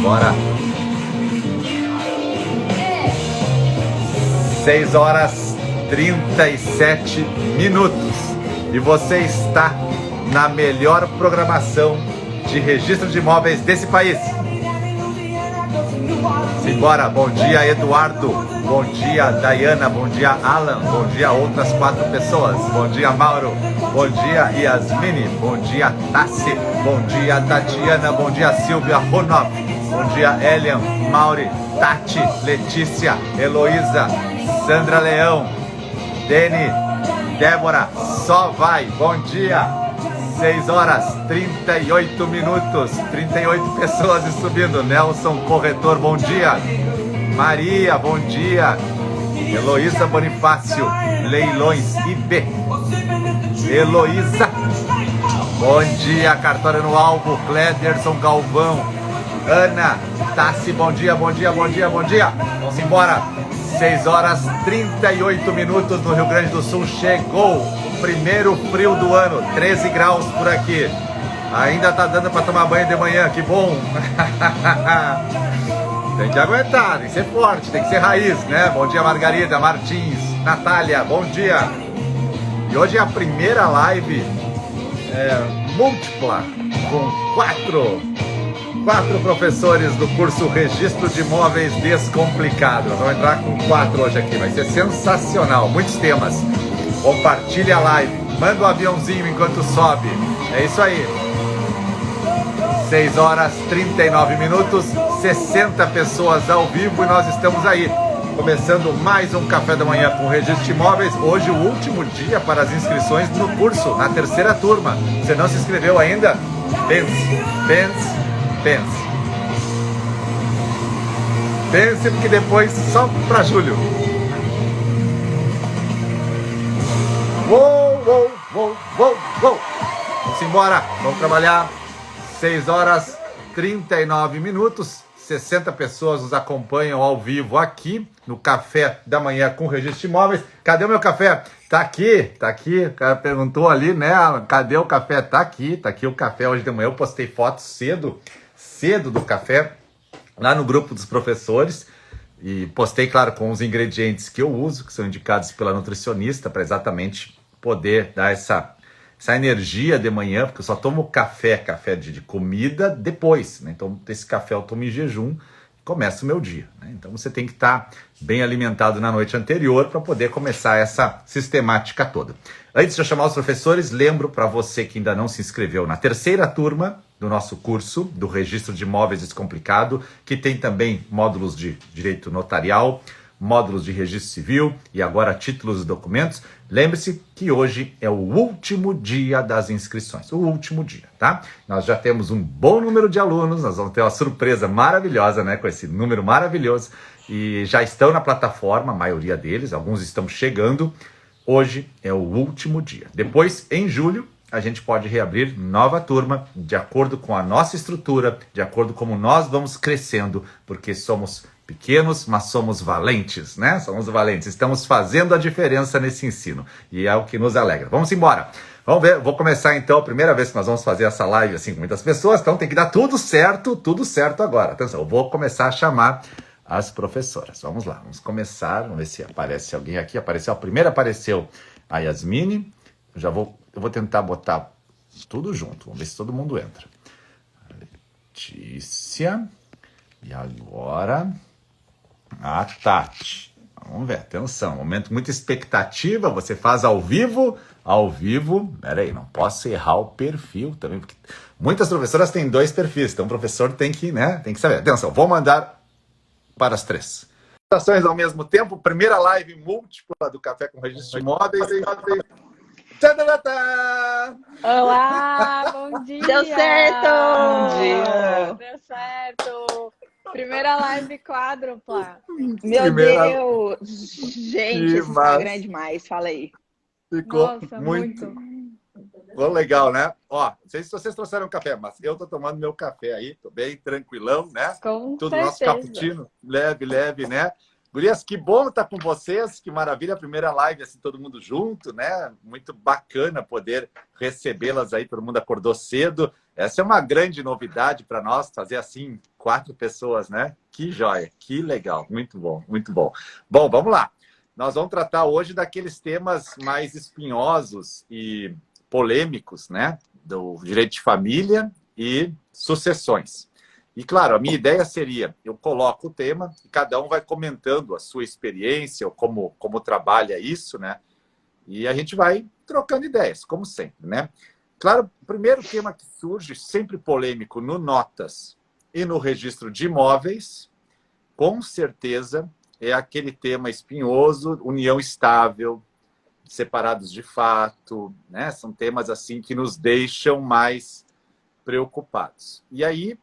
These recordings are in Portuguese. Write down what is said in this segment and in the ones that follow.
Bora. 6 horas 37 minutos. E você está na melhor programação de registro de imóveis desse país. Simbora. Bom dia, Eduardo. Bom dia, Dayana. Bom dia, Alan. Bom dia, outras 4 pessoas. Bom dia, Mauro. Bom dia, Yasmini. Bom dia, Tassi. Bom dia, Tatiana. Bom dia, Silvia Ronoff. Bom dia, Elian, Mauri, Tati, Letícia, Heloísa, Sandra Leão, Deni, Débora. Só vai. Bom dia. 6 horas 38 minutos, 38 pessoas subindo. Nelson Corretor, bom dia. Maria, bom dia. Heloísa Bonifácio, Leilões IB. Heloísa, bom dia. Cartório no Alvo, Clederson Galvão. Ana, Tassi, bom dia, bom dia, bom dia, bom dia. Vamos embora. 6 horas 38 minutos no Rio Grande do Sul. Chegou o primeiro frio do ano, 13 graus por aqui. Ainda tá dando para tomar banho de manhã, que bom. Tem que aguentar, tem que ser forte, tem que ser raiz, né? Bom dia, Margarida, Martins, Natália, bom dia. E hoje é a primeira live múltipla, com quatro professores do curso Registro de Imóveis Descomplicado. Nós vamos entrar com 4 hoje aqui, vai ser sensacional, muitos temas. Compartilha a live, manda o aviãozinho enquanto sobe. É isso aí. 6 horas 39 minutos, 60 pessoas ao vivo e nós estamos aí. Começando mais um café da manhã com Registro de Imóveis. Hoje o último dia para as inscrições no curso, na 3ª turma. Você não se inscreveu ainda? Pense. Pense, porque depois só para julho. Uou. Vamos embora, vamos trabalhar. 6 horas 39 minutos. 60 pessoas nos acompanham ao vivo aqui no Café da Manhã com Registro de Imóveis. Cadê o meu café? Tá aqui. O cara perguntou ali, né, Alan? Cadê o café? Tá aqui o café. Hoje de manhã eu postei fotos cedo do café lá no grupo dos professores e postei, claro, com os ingredientes que eu uso, que são indicados pela nutricionista, para exatamente poder dar essa energia de manhã, porque eu só tomo café de comida depois, né? Então esse café eu tomo em jejum e começa o meu dia, né? Então você tem que estar bem alimentado na noite anterior para poder começar essa sistemática toda. Antes de eu chamar os professores, lembro para você que ainda não se inscreveu na 3ª turma do nosso curso do Registro de Imóveis Descomplicado, que tem também módulos de direito notarial, módulos de registro civil e agora títulos e documentos. Lembre-se que hoje é o último dia das inscrições, o último dia, tá? Nós já temos um bom número de alunos, nós vamos ter uma surpresa maravilhosa, né, com esse número maravilhoso, e já estão na plataforma, a maioria deles, alguns estão chegando. Hoje é o último dia. Depois, em julho, a gente pode reabrir nova turma, de acordo com a nossa estrutura, de acordo com como nós vamos crescendo, porque somos pequenos, mas somos valentes, né? Somos valentes, estamos fazendo a diferença nesse ensino, e é o que nos alegra. Vamos embora, vamos ver, vou começar então, a primeira vez que nós vamos fazer essa live assim com muitas pessoas, então tem que dar tudo certo agora. Atenção, eu vou começar a chamar as professoras. Vamos lá, vamos começar, vamos ver se aparece alguém aqui. Apareceu, a primeira apareceu a Yasmini. Eu vou tentar botar tudo junto, vamos ver se todo mundo entra. Letícia, e agora a Tati. Vamos ver, atenção, momento, muita expectativa, você faz ao vivo, peraí, não posso errar o perfil também, porque muitas professoras têm 2 perfis, então o professor tem que saber. Atenção, vou mandar para as 3. Ações ao mesmo tempo, primeira live múltipla do Café com Registro de Imóveis. Olá, bom dia! Deu certo! Bom dia! Deu certo! Primeira live quádrupla. Meu Deus! Gente, esse Instagram é demais, fala aí. Ficou Nossa, muito. Ficou legal, né? Ó, não sei se vocês trouxeram café, mas eu tô tomando meu café aí, tô bem tranquilão, né? Com Tudo certeza. nosso cappuccino, leve, né? Gurias, que bom estar com vocês, que maravilha, a primeira live, assim, todo mundo junto, né? Muito bacana poder recebê-las aí, todo mundo acordou cedo. Essa é uma grande novidade para nós, fazer assim, 4 pessoas, né? Que joia, que legal, muito bom, muito bom. Bom, vamos lá. Nós vamos tratar hoje daqueles temas mais espinhosos e polêmicos, né? Do direito de família e sucessões. E, claro, a minha ideia seria, eu coloco o tema e cada um vai comentando a sua experiência, ou como trabalha isso, né? E a gente vai trocando ideias, como sempre, né? Claro, o primeiro tema que surge, sempre polêmico, no Notas e no registro de imóveis, com certeza é aquele tema espinhoso, união estável, separados de fato, né? São temas assim que nos deixam mais preocupados. E aí,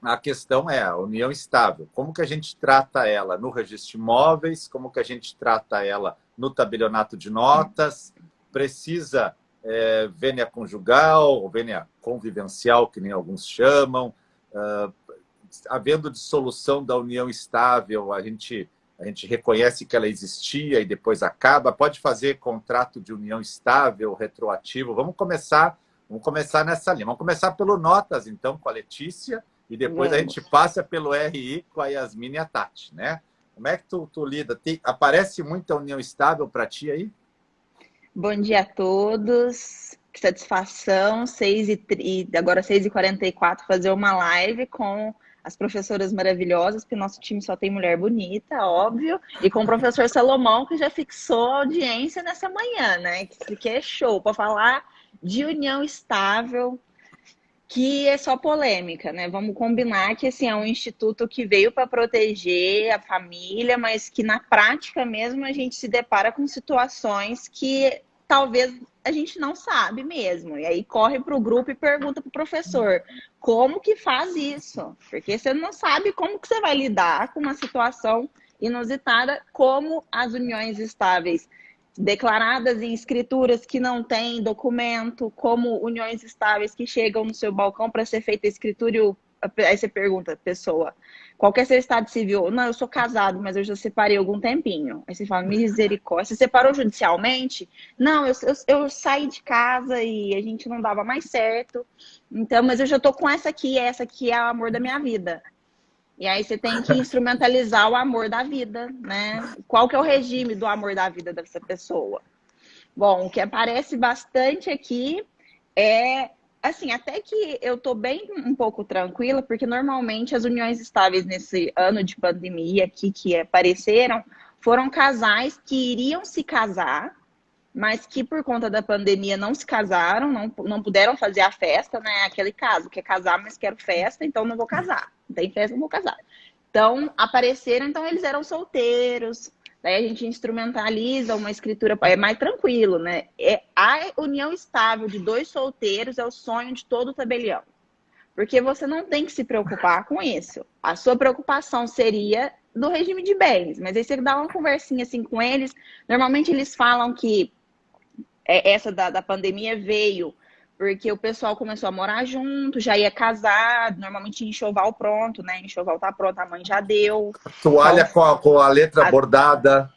a questão é a união estável. Como que a gente trata ela no registro de imóveis? Como que a gente trata ela no tabelionato de notas? Precisa vênia conjugal ou vênia convivencial, que nem alguns chamam. Havendo dissolução da união estável, a gente reconhece que ela existia e depois acaba. Pode fazer contrato de união estável, retroativo. Vamos começar nessa linha. Vamos começar pelo notas, então, com a Letícia. E depois a gente passa pelo RI com a Yasmine e a Tati, né? Como é que tu lida? Aparece muita união estável para ti aí? Bom dia a todos. Que satisfação. Agora 6h44, fazer uma live com as professoras maravilhosas, porque nosso time só tem mulher bonita, óbvio. E com o professor Salomão, que já fixou a audiência nessa manhã, né? Que isso aqui é show para falar de união estável, que é só polêmica, né? Vamos combinar que assim, é um instituto que veio para proteger a família, mas que na prática mesmo a gente se depara com situações que talvez a gente não sabe mesmo. E aí corre para o grupo e pergunta para o professor, como que faz isso? Porque você não sabe como que você vai lidar com uma situação inusitada, como as uniões estáveis declaradas em escrituras que não têm documento, como uniões estáveis que chegam no seu balcão para ser feita a escritura e aí você pergunta, pessoa, qual que é seu estado civil? Não, eu sou casado, mas eu já separei algum tempinho. Aí você fala, misericórdia, você separou judicialmente? Não, eu saí de casa e a gente não dava mais certo, então, mas eu já tô com essa aqui é o amor da minha vida. E aí você tem que instrumentalizar o amor da vida, né? Qual que é o regime do amor da vida dessa pessoa? Bom, o que aparece bastante aqui é, assim, até que eu tô bem um pouco tranquila, porque normalmente as uniões estáveis nesse ano de pandemia aqui que apareceram foram casais que iriam se casar, mas que por conta da pandemia não se casaram, não puderam fazer a festa, né? Aquele caso, quer casar, mas quero festa, então não vou casar. Não tem festa, não vou casar. Então, apareceram, então eles eram solteiros. Daí a gente instrumentaliza uma escritura, é mais tranquilo, né? A união estável de 2 solteiros é o sonho de todo tabelião. Porque você não tem que se preocupar com isso. A sua preocupação seria do regime de bens. Mas aí você dá uma conversinha assim com eles. Normalmente eles falam que essa da pandemia veio porque o pessoal começou a morar junto, já ia casar, normalmente enxoval pronto, né? Enxoval tá pronto, a mãe já deu. Toalha então, com a letra bordada.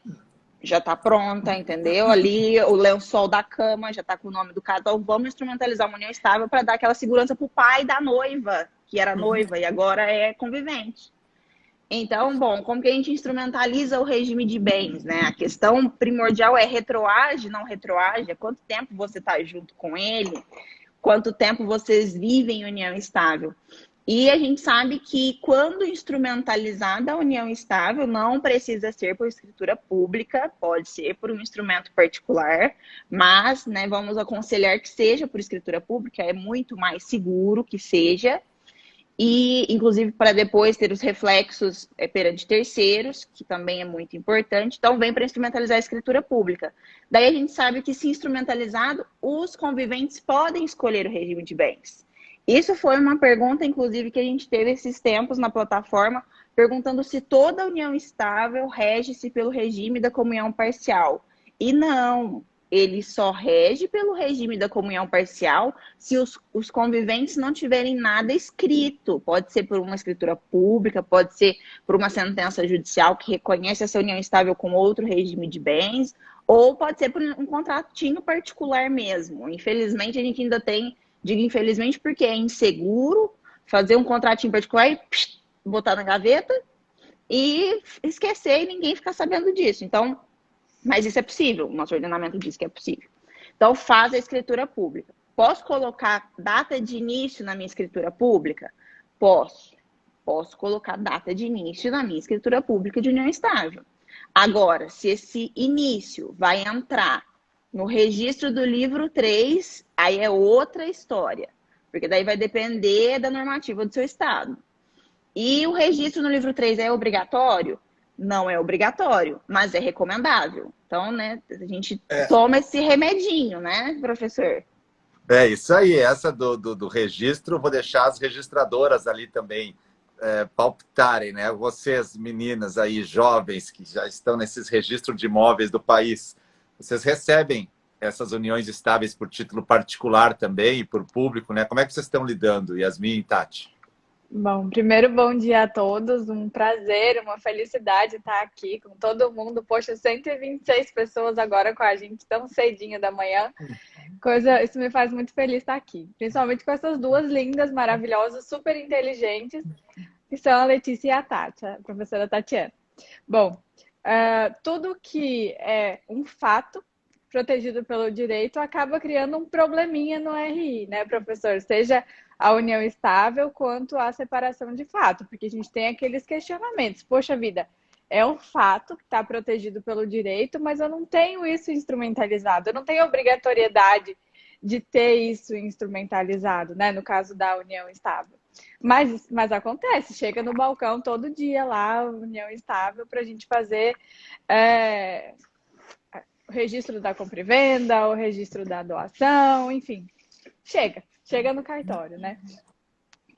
Já tá pronta, entendeu? Ali o lençol da cama já tá com o nome do casal. Vamos instrumentalizar uma união estável para dar aquela segurança pro pai da noiva, que era noiva e agora é convivente. Então, bom, como que a gente instrumentaliza o regime de bens, né? A questão primordial é retroage, não retroage, é quanto tempo você está junto com ele, quanto tempo vocês vivem em união estável. E a gente sabe que quando instrumentalizada a união estável, não precisa ser por escritura pública, pode ser por um instrumento particular, mas, né, vamos aconselhar que seja por escritura pública, é muito mais seguro que seja, e inclusive para depois ter os reflexos perante terceiros, que também é muito importante. Então vem para instrumentalizar a escritura pública. Daí a gente sabe que, se instrumentalizado, os conviventes podem escolher o regime de bens. Isso foi uma pergunta, inclusive, que a gente teve esses tempos na plataforma, perguntando se toda união estável rege-se pelo regime da comunhão parcial. E não, ele só rege pelo regime da comunhão parcial se os conviventes não tiverem nada escrito. Pode ser por uma escritura pública, pode ser por uma sentença judicial que reconhece essa união estável com outro regime de bens, ou pode ser por um contratinho particular mesmo. Infelizmente, a gente ainda tem, digo infelizmente porque é inseguro fazer um contratinho particular e botar na gaveta e esquecer e ninguém ficar sabendo disso. Então, mas isso é possível, o nosso ordenamento diz que é possível. Então, faz a escritura pública. Posso colocar data de início na minha escritura pública? Posso. Posso colocar data de início na minha escritura pública de união estável. Agora, se esse início vai entrar no registro do livro 3, aí é outra história, porque daí vai depender da normativa do seu estado. E o registro no livro 3 é obrigatório? Não é obrigatório, mas é recomendável. Então, né, a gente toma esse remedinho, né, professor? É isso aí, essa do registro, vou deixar as registradoras ali também palpitarem, né? Vocês, meninas aí, jovens, que já estão nesses registros de imóveis do país, vocês recebem essas uniões estáveis por título particular também e por público, né? Como é que vocês estão lidando, Yasmin e Tati? Bom, primeiro, bom dia a todos. Um prazer, uma felicidade estar aqui com todo mundo. Poxa, 126 pessoas agora com a gente, tão cedinho da manhã. Isso me faz muito feliz estar aqui. Principalmente com essas duas lindas, maravilhosas, super inteligentes, que são a Letícia e a Tati, a professora Tatiana. Bom, tudo que é um fato protegido pelo direito acaba criando um probleminha no RI, né, professor? Seja a união estável quanto à separação de fato, porque a gente tem aqueles questionamentos. Poxa vida, é um fato que está protegido pelo direito, mas eu não tenho isso instrumentalizado, eu não tenho obrigatoriedade de ter isso instrumentalizado, né? No caso da união estável. Mas acontece, chega no balcão todo dia lá, união estável, para a gente fazer o registro da compra e venda, o registro da doação, enfim, chega no cartório, né?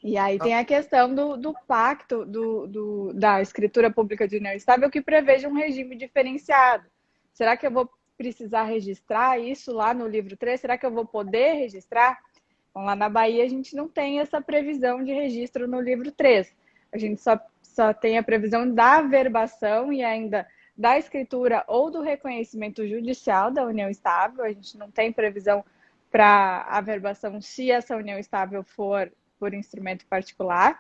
E aí tem a questão do pacto, da escritura pública de união estável que preveja um regime diferenciado. Será que eu vou precisar registrar isso lá no livro 3? Será que eu vou poder registrar? Bom, lá na Bahia a gente não tem essa previsão de registro no livro 3. A gente só tem a previsão da averbação e ainda da escritura ou do reconhecimento judicial da união estável. A gente não tem previsão para averbação se essa união estável for por instrumento particular.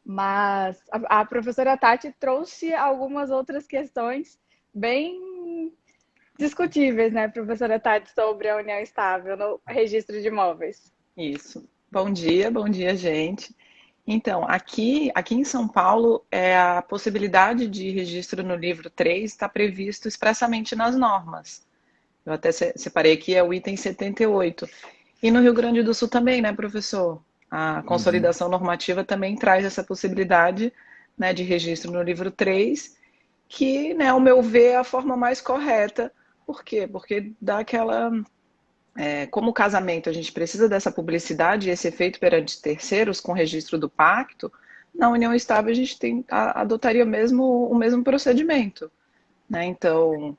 Mas a professora Tati trouxe algumas outras questões bem discutíveis, né, professora Tati, sobre a união estável no registro de imóveis. Isso. Bom dia, gente. Então, aqui em São Paulo, a possibilidade de registro no livro 3 está previsto expressamente nas normas. Eu até separei aqui, é o item 78. E no Rio Grande do Sul também, né, professor? A consolidação normativa também traz essa possibilidade, né, de registro no livro 3, que, né, ao meu ver, é a forma mais correta. Por quê? Porque dá aquela... como casamento, a gente precisa dessa publicidade e esse efeito perante terceiros com registro do pacto, na união estável a gente adotaria o mesmo procedimento, né? Então,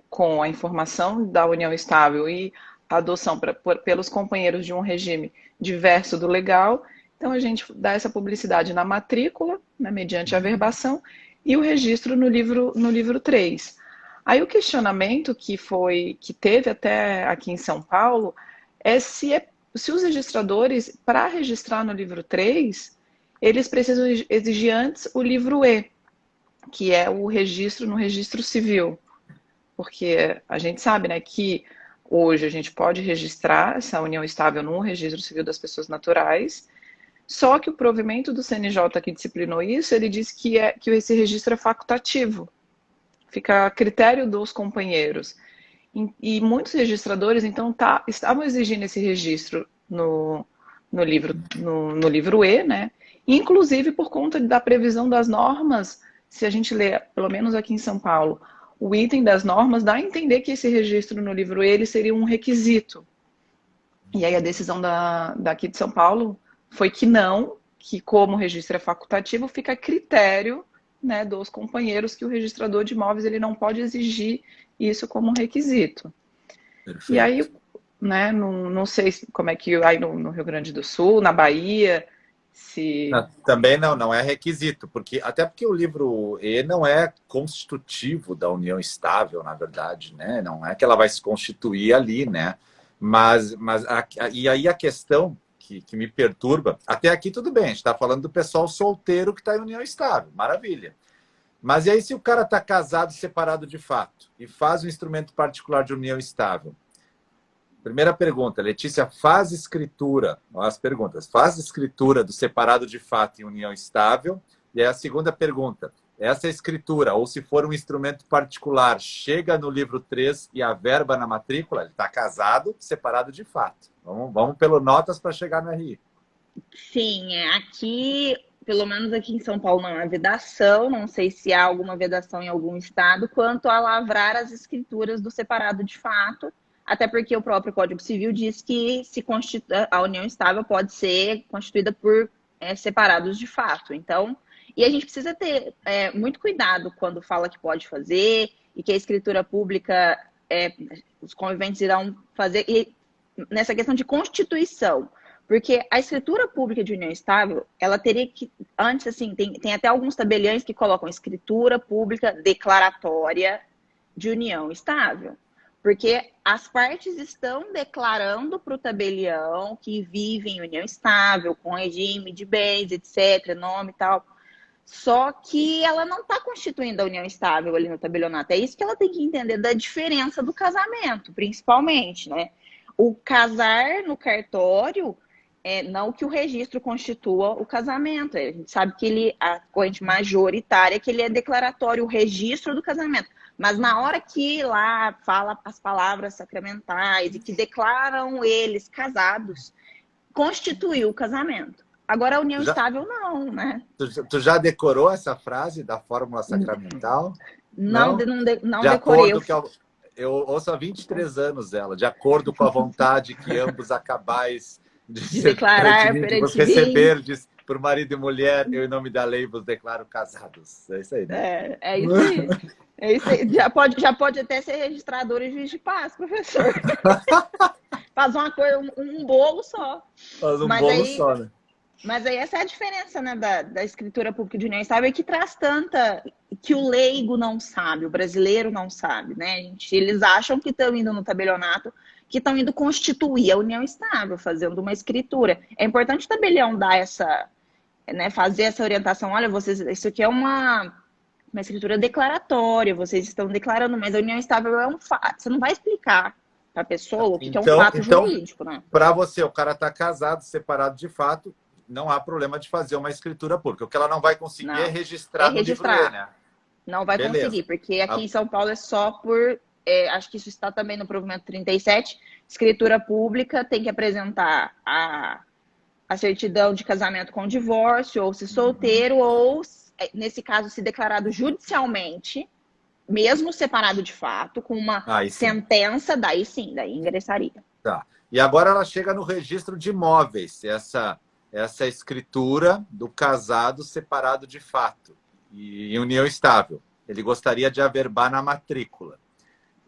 com a informação da união estável e a adoção pelos companheiros de um regime diverso do legal, então a gente dá essa publicidade na matrícula, né, mediante a averbação, e o registro no livro 3. Aí o questionamento que teve até aqui em São Paulo é se os registradores, para registrar no livro 3, eles precisam exigir antes o livro E, que é o registro no registro civil. Porque a gente sabe, né, que hoje a gente pode registrar essa união estável no registro civil das pessoas naturais, só que o provimento do CNJ que disciplinou isso, ele diz que esse registro é facultativo. Fica a critério dos companheiros. E muitos registradores, então, estavam exigindo esse registro no livro E, né? Inclusive por conta da previsão das normas, se a gente lê, pelo menos aqui em São Paulo, o item das normas dá a entender que esse registro no livro E ele seria um requisito. E aí a decisão daqui de São Paulo foi que não, que como o registro é facultativo, fica a critério né, dos companheiros, que o registrador de imóveis ele não pode exigir isso como requisito. Perfeito. E aí, né, não sei como é que aí no Rio Grande do Sul, na Bahia, se... Também não é requisito, até porque o livro E não é constitutivo da união estável, na verdade, né? Não é que ela vai se constituir ali, né? E aí a questão que me perturba, até aqui tudo bem, a gente está falando do pessoal solteiro que está em união estável, maravilha. Mas e aí se o cara está casado, separado de fato, e faz um instrumento particular de união estável? Primeira pergunta, Letícia, faz escritura, olha as perguntas, faz escritura do separado de fato em união estável? E aí a segunda pergunta, essa escritura, ou se for um instrumento particular, chega no livro 3 e averba na matrícula? Ele está casado, separado de fato. Vamos pelo notas para chegar no RI. Sim, aqui, pelo menos aqui em São Paulo, não há vedação, não sei se há alguma vedação em algum estado, quanto a lavrar as escrituras do separado de fato, até porque o próprio Código Civil diz que a união estável pode ser constituída por separados de fato. Então, e a gente precisa ter muito cuidado quando fala que pode fazer e que a escritura pública, os conviventes irão fazer, e nessa questão de constituição, porque a escritura pública de união estável, ela teria que, antes assim, tem até alguns tabeliões que colocam escritura pública declaratória de união estável. Porque as partes estão declarando para o tabelião que vivem em união estável, com regime de bens, etc., nome e tal. Só que ela não está constituindo a união estável ali no tabelionato. É isso que ela tem que entender da diferença do casamento, principalmente, né? O casar no cartório, não que o registro constitua o casamento. A gente sabe que a corrente majoritária é que ele é declaratório, o registro do casamento. Mas na hora que lá fala as palavras sacramentais e que declaram eles casados, constituiu o casamento. Agora a união estável não, né? Tu já decorou essa frase da fórmula sacramental? Não De decorei. Eu ouço há 23 anos ela. De acordo com a vontade que ambos acabais de declarar vos receberdes por marido e mulher, eu em nome da lei vos declaro casados. É isso aí, né? É isso aí. É isso aí. Já pode até ser registrador e juiz de paz, professor. Faz uma coisa, um bolo só. Faz um bolo só, né? Mas aí essa é a diferença, né, da escritura pública de união estável, que traz tanta... que o leigo não sabe, o brasileiro não sabe, né? Eles acham que estão indo no tabelionato, que estão indo constituir a união estável, fazendo uma escritura. É importante o tabelião dar essa... né, fazer essa orientação. Olha, vocês, isso aqui é uma escritura declaratória, vocês estão declarando, mas a união estável é um fato. Você não vai explicar para a pessoa o que é um fato jurídico, né? Para você, o cara está casado, separado de fato, não há problema de fazer uma escritura pública. O que ela não vai conseguir é registrar no livro E, né? Não vai conseguir, porque aqui em São Paulo é só por... acho que isso está também no provimento 37. Escritura pública tem que apresentar a certidão de casamento com divórcio, ou se solteiro, ou, nesse caso, se declarado judicialmente, mesmo separado de fato, com uma sentença, daí ingressaria. Tá. E agora ela chega no registro de imóveis, essa escritura do casado separado de fato e em união estável. Ele gostaria de averbar na matrícula.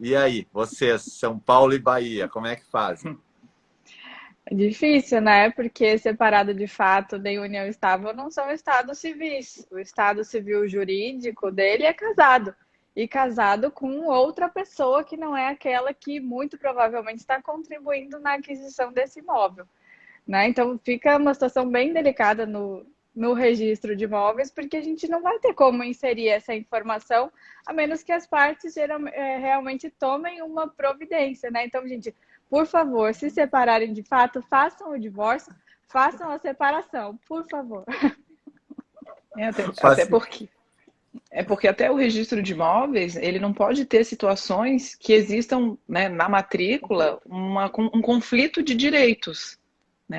E aí, vocês, São Paulo e Bahia, como é que fazem? É difícil, né? Porque separado de fato nem união estável não são estados civis. O estado civil jurídico dele é casado. E casado com outra pessoa que não é aquela que muito provavelmente está contribuindo na aquisição desse imóvel, né? Então fica uma situação bem delicada no registro de imóveis, porque a gente não vai ter como inserir essa informação, a menos que as partes realmente tomem uma providência, né? Então, gente, por favor, se separarem de fato, façam o divórcio, façam a separação, por favor. Até porque... porque até o registro de imóveis, ele não pode ter situações que existam, né, na matrícula um conflito de direitos. Né?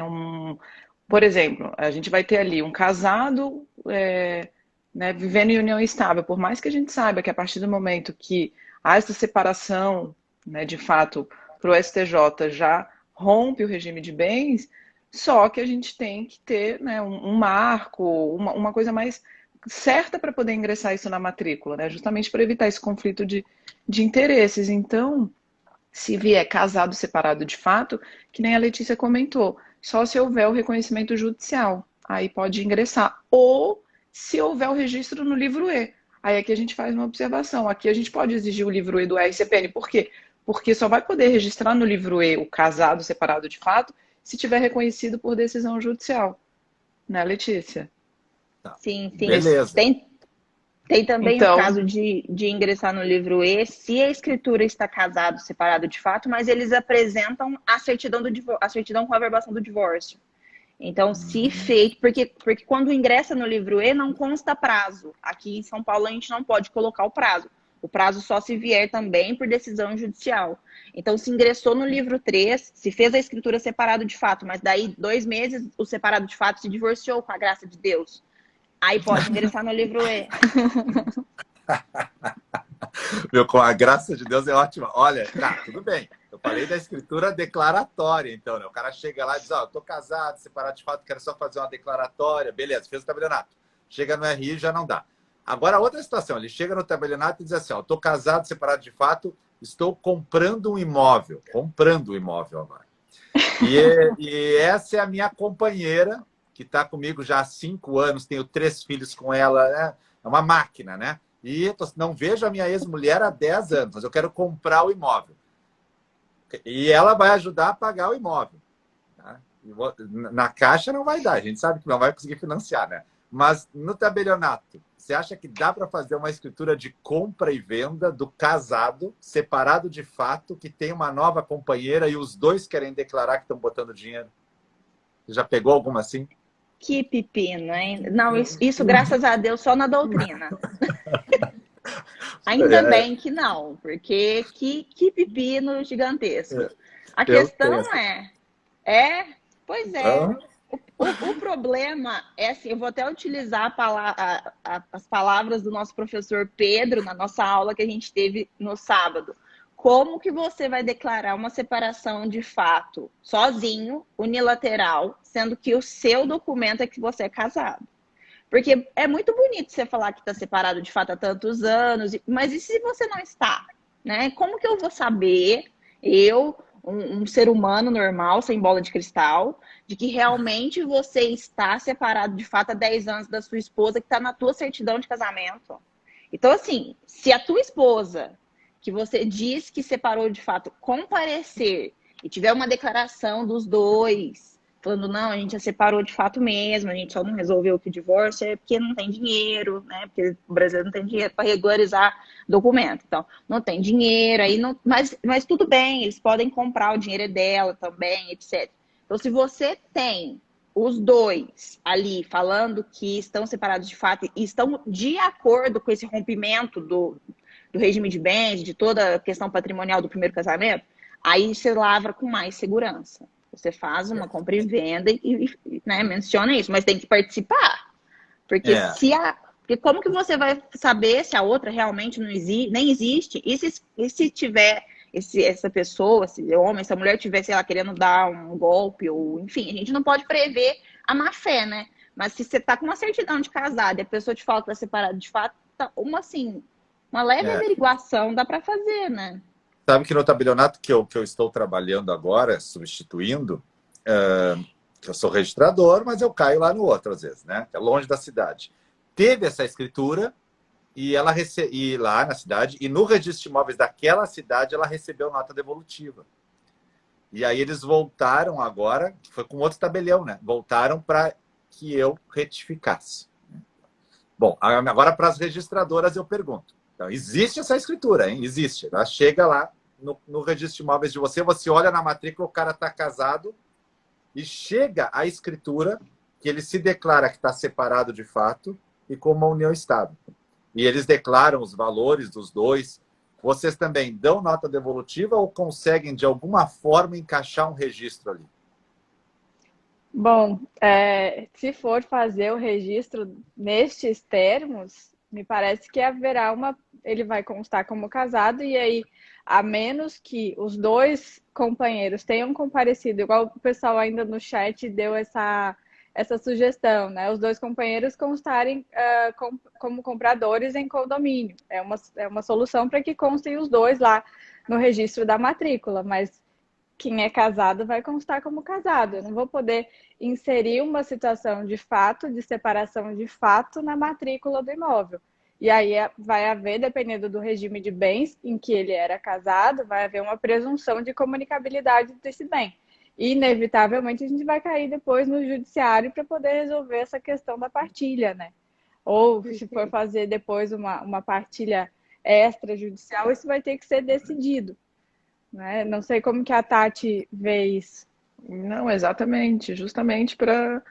Por exemplo, a gente vai ter ali um casado né, vivendo em união estável. Por mais que a gente saiba que a partir do momento que há essa separação, né, de fato, para o STJ já rompe o regime de bens, só que a gente tem que ter, né, um marco, uma coisa mais certa para poder ingressar isso na matrícula, né? Justamente para evitar esse conflito de interesses. Então, se vier casado separado de fato, que nem a Letícia comentou, só se houver o reconhecimento judicial, aí pode ingressar. Ou se houver o registro no livro E. Aí aqui a gente faz uma observação. Aqui a gente pode exigir o livro E do RCPN. Por quê? Porque só vai poder registrar no livro E o casado separado de fato se tiver reconhecido por decisão judicial. Né, Letícia? Tá. Sim, sim. Beleza. Tem também Então, o caso de ingressar no livro E, se a escritura está casado, separado de fato, mas eles apresentam a certidão, a certidão com a averbação do divórcio. Então, se feito, porque quando ingressa no livro E, não consta prazo. Aqui em São Paulo, a gente não pode colocar o prazo. O prazo só se vier também por decisão judicial. Então, se ingressou no livro 3, se fez a escritura separado de fato, mas daí 2 meses o separado de fato se divorciou com a graça de Deus. Aí pode ingressar no livro E. Meu, com a graça de Deus é ótima. Olha, tá, tudo bem. Eu falei da escritura declaratória, então, né? O cara chega lá e diz, ó, eu tô casado, separado de fato, quero só fazer uma declaratória. Beleza, fez o tabelionato. Chega no RI, já não dá. Agora, outra situação, ele chega no tabelionato e diz assim, ó, tô casado, separado de fato, estou comprando um imóvel. Comprando um imóvel agora. E essa é a minha companheira, que está comigo já há 5 anos, tenho 3 filhos com ela, né? É uma máquina, né? E não vejo a minha ex-mulher há 10 anos, mas eu quero comprar o imóvel. E ela vai ajudar a pagar o imóvel. Tá? Na Caixa não vai dar, a gente sabe que não vai conseguir financiar, né? Mas no tabelionato, você acha que dá para fazer uma escritura de compra e venda do casado, separado de fato, que tem uma nova companheira e os dois querem declarar que estão botando dinheiro? Você já pegou alguma assim? Que pepino, hein? Não, isso graças a Deus só na doutrina. Ainda bem que não, porque que pepino gigantesco. A questão pois é. O problema é assim, eu vou até utilizar as palavras do nosso professor Pedro na nossa aula que a gente teve no sábado. Como que você vai declarar uma separação de fato sozinho, unilateral, sendo que o seu documento é que você é casado? Porque é muito bonito você falar que está separado de fato há tantos anos, mas e se você não está? Né? Como que eu vou saber, um ser humano normal, sem bola de cristal, de que realmente você está separado de fato há 10 anos da sua esposa que está na tua certidão de casamento? Então, assim, se a tua esposa, que você diz que separou de fato, comparecer e tiver uma declaração dos dois, falando, não, a gente já separou de fato mesmo, a gente só não resolveu que o divórcio é porque não tem dinheiro, né? Porque o brasileiro não tem dinheiro para regularizar documento. Então, não tem dinheiro, aí não, mas tudo bem, eles podem comprar, o dinheiro é dela também, etc. Então, se você tem os dois ali falando que estão separados de fato e estão de acordo com esse rompimento do regime de bens, de toda a questão patrimonial do primeiro casamento, aí você lavra com mais segurança. Você faz uma compra e venda e né, menciona isso, mas tem que participar. Porque porque como que você vai saber se a outra realmente não existe, nem existe? E se tiver essa pessoa, esse homem, essa mulher estiver, sei lá, querendo dar um golpe, ou enfim, a gente não pode prever a má fé, né? Mas se você tá com uma certidão de casado e a pessoa te fala que tá separado de fato, uma leve averiguação dá para fazer, né? Sabe que no tabelionato que eu estou trabalhando agora, substituindo, que eu sou registrador, mas eu caio lá no outro às vezes, né? É longe da cidade. Teve essa escritura e ela e lá na cidade, e no registro de imóveis daquela cidade ela recebeu nota devolutiva. E aí eles voltaram agora, que foi com outro tabelião, né? Voltaram para que eu retificasse. Bom, agora para as registradoras eu pergunto. Então, existe essa escritura, hein? Existe. Ela chega lá no registro de imóveis de você olha na matrícula, o cara está casado e chega a escritura que ele se declara que está separado de fato e com uma união estável. E eles declaram os valores dos dois. Vocês também dão nota devolutiva ou conseguem, de alguma forma, encaixar um registro ali? Bom, se for fazer o registro nestes termos, me parece que haverá ele vai constar como casado, e aí, a menos que os dois companheiros tenham comparecido, igual o pessoal ainda no chat deu essa sugestão, né? Os dois companheiros constarem como compradores em condomínio. É uma solução para que constem os dois lá no registro da matrícula, mas quem é casado vai constar como casado. Eu não vou poder inserir uma situação de fato, de separação de fato, na matrícula do imóvel. E aí vai haver, dependendo do regime de bens em que ele era casado, vai haver uma presunção de comunicabilidade desse bem. E, inevitavelmente, a gente vai cair depois no judiciário para poder resolver essa questão da partilha, né? Ou se for fazer depois uma partilha extrajudicial, isso vai ter que ser decidido, né? Não sei como que a Tati vê isso. Não, exatamente, justamente para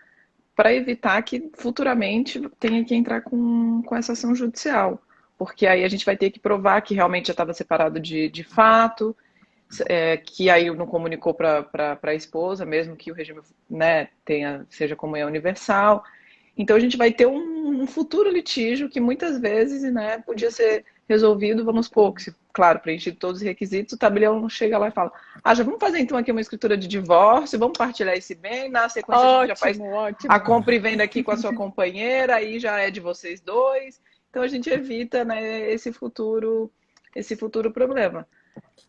evitar que futuramente tenha que entrar com essa ação judicial. Porque aí a gente vai ter que provar que realmente já estava separado de fato, que aí não comunicou para a esposa, mesmo que o regime, né, seja comunhão universal. Então a gente vai ter um futuro litígio que muitas vezes, né, podia ser resolvido, vamos supor, que se, claro, preenchido todos os requisitos, o tabelião chega lá e fala, já vamos fazer então aqui uma escritura de divórcio, vamos partilhar esse bem, na sequência a gente já faz a compra e venda aqui com a sua companheira, aí já é de vocês dois. Então a gente evita, né, esse futuro problema.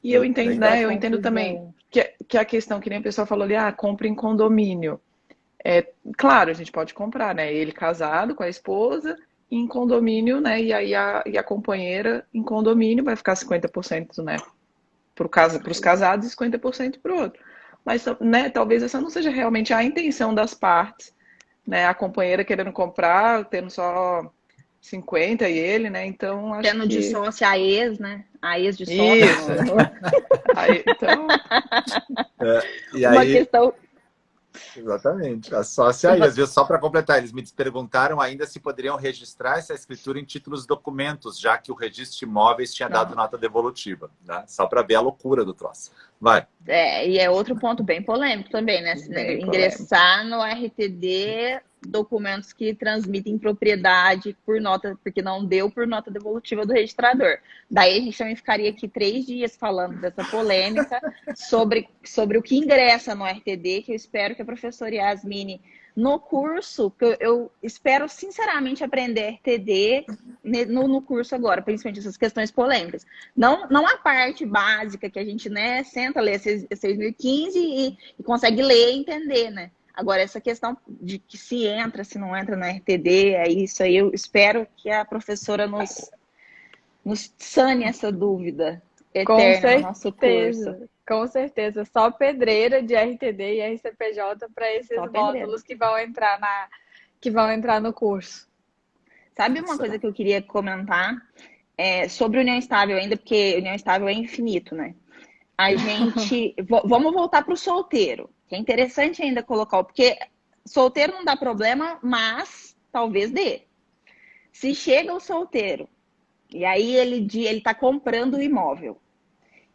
E eu entendo, né, eu entendo também que a questão, que nem o pessoal falou ali, compra em condomínio. Claro, a gente pode comprar, né, ele casado com a esposa, em condomínio, né, e aí a companheira em condomínio vai ficar 50%, né, para os casados e 50% para o outro. Mas, né, talvez essa não seja realmente a intenção das partes, né, a companheira querendo comprar, tendo só 50 e ele, né, então acho tendo que... de sócia a ex, né, a ex de sócia. Isso. Aí, então... E Uma aí... questão... Exatamente, a sócia aí. Às vezes, só para completar, eles me perguntaram ainda se poderiam registrar essa escritura em títulos documentos, já que o registro de imóveis tinha dado nota devolutiva, né? Só para ver a loucura do troço. Vai. E é outro ponto bem polêmico também, né? Ingressar no RTD documentos que transmitem propriedade por nota, porque não deu por nota devolutiva do registrador. Daí a gente também ficaria aqui 3 dias falando dessa polêmica sobre o que ingressa no RTD, que eu espero que a professora Yasmine, no curso, que eu espero sinceramente aprender RTD no curso agora, principalmente essas questões polêmicas. Não a parte básica que a gente, né, senta, lê 6.015 e consegue ler e entender, né? Agora, essa questão de que se entra, se não entra na RTD, é isso aí. Eu espero que a professora nos sane essa dúvida eterna no nosso curso. Com certeza. Só pedreira de RTD e RCPJ para esses módulos que vão entrar no curso. Sabe uma coisa que eu queria comentar? Sobre união estável ainda, porque união estável é infinito, né? A gente... Vamos voltar para o solteiro. Que é interessante ainda colocar, porque solteiro não dá problema, mas talvez dê. Se chega o solteiro, e aí ele tá comprando o imóvel,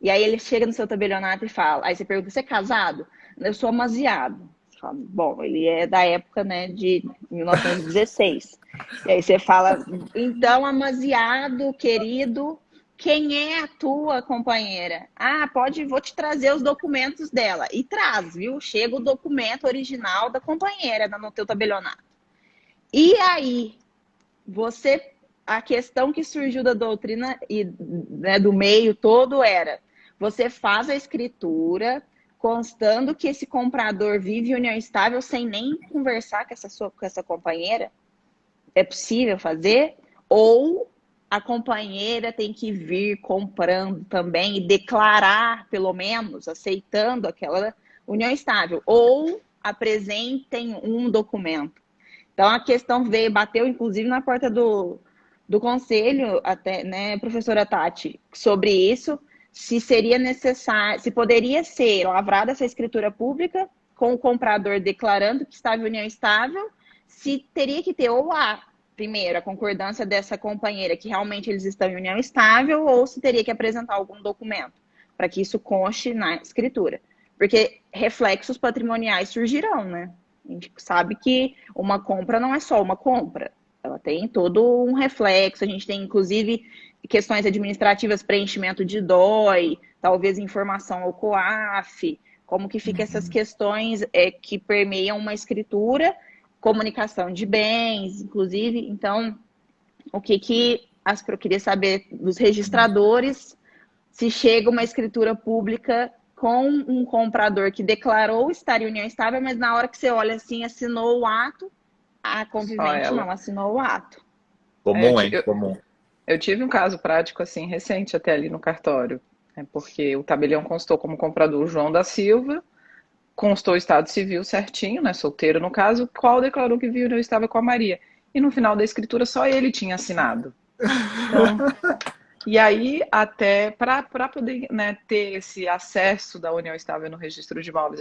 e aí ele chega no seu tabelionato e fala, aí você pergunta, você é casado? Eu sou amaziado. Você fala, bom, ele é da época, né, de 1916. E aí você fala, então, amaziado, querido... Quem é a tua companheira? Vou te trazer os documentos dela. E traz, viu? Chega o documento original da companheira no teu tabelionato. E aí, a questão que surgiu da doutrina e, né, do meio todo era, você faz a escritura constando que esse comprador vive em união estável sem nem conversar com essa companheira? É possível fazer? Ou... a companheira tem que vir comprando também e declarar, pelo menos, aceitando aquela união estável. Ou apresentem um documento. Então, a questão bateu, inclusive, na porta do conselho, até, né, professora Tati, sobre isso, se seria necessário, se poderia ser lavrada essa escritura pública com o comprador declarando que estava em união estável, se teria que ter primeiro, a concordância dessa companheira que realmente eles estão em união estável ou se teria que apresentar algum documento para que isso conste na escritura. Porque reflexos patrimoniais surgirão, né? A gente sabe que uma compra não é só uma compra. Ela tem todo um reflexo. A gente tem, inclusive, questões administrativas, preenchimento de DOI, talvez informação ao COAF, como que fica essas questões que permeiam uma escritura comunicação de bens, inclusive. Então, eu queria saber dos registradores se chega uma escritura pública com um comprador que declarou estar em união estável, mas na hora que você olha assim, assinou o ato, a convivente não assinou o ato. Comum, hein? Comum. Eu tive um caso prático assim recente até ali no cartório, né, porque o tabelião constou como comprador o João da Silva, constou o estado civil certinho, né, solteiro no caso, qual declarou que viu eu estava com a Maria. E no final da escritura só ele tinha assinado. Então, e aí até para poder, né, ter esse acesso da união estável no registro de imóveis,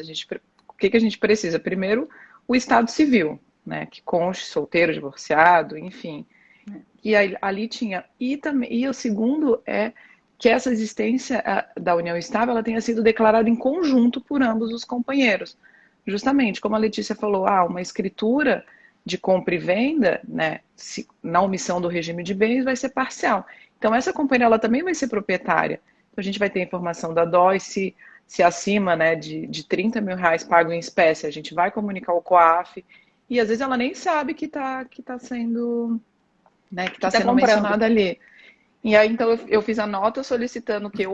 o que a gente precisa? Primeiro, o estado civil, né, que conste solteiro, divorciado, enfim. E aí, ali tinha. E o segundo é que essa existência da união estável ela tenha sido declarada em conjunto por ambos os companheiros. Justamente, como a Letícia falou, uma escritura de compra e venda, né, na omissão do regime de bens, vai ser parcial. Então, essa companheira ela também vai ser proprietária. Então, a gente vai ter informação da DOI, se acima, né, de 30 mil reais pago em espécie, a gente vai comunicar ao COAF, e às vezes ela nem sabe que tá sendo... né, que está sendo mencionada ali. E aí, então, eu fiz a nota solicitando que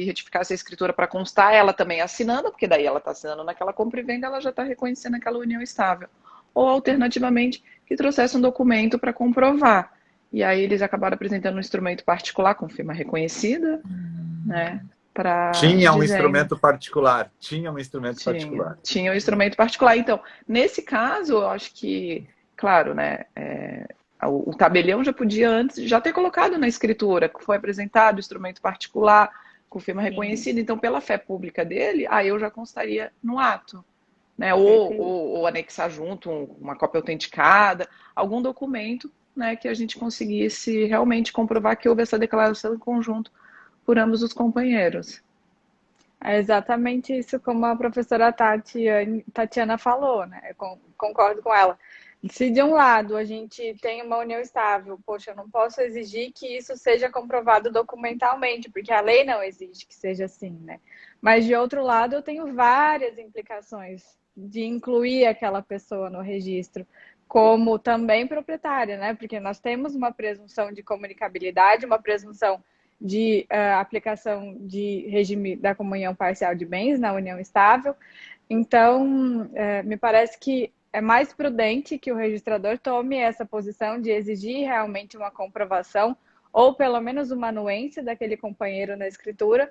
retificasse a escritura para constar ela também assinando, porque daí ela está assinando naquela compra e venda, ela já está reconhecendo aquela união estável. Ou, alternativamente, que trouxesse um documento para comprovar. E aí eles acabaram apresentando um instrumento particular com firma reconhecida, né? Tinha um instrumento particular. Tinha um instrumento particular. Tinha um instrumento particular. Então, nesse caso, eu acho que, claro, né? O tabelião já podia antes já ter colocado na escritura que foi apresentado instrumento particular com firma reconhecida, então pela fé pública dele, aí eu já constaria no ato, né? Ou anexar junto uma cópia autenticada, algum documento, né, que a gente conseguisse realmente comprovar que houve essa declaração em conjunto por ambos os companheiros. É exatamente isso como a professora Tatiana falou, né? Eu concordo com ela. Se de um lado a gente tem uma união estável, poxa, eu não posso exigir que isso seja comprovado documentalmente, porque a lei não exige que seja assim, né? Mas de outro lado, eu tenho várias implicações de incluir aquela pessoa no registro como também proprietária, né? Porque nós temos uma presunção de comunicabilidade, uma presunção de aplicação de regime da comunhão parcial de bens na união estável. Então, me parece que é mais prudente que o registrador tome essa posição de exigir realmente uma comprovação ou pelo menos uma anuência daquele companheiro na escritura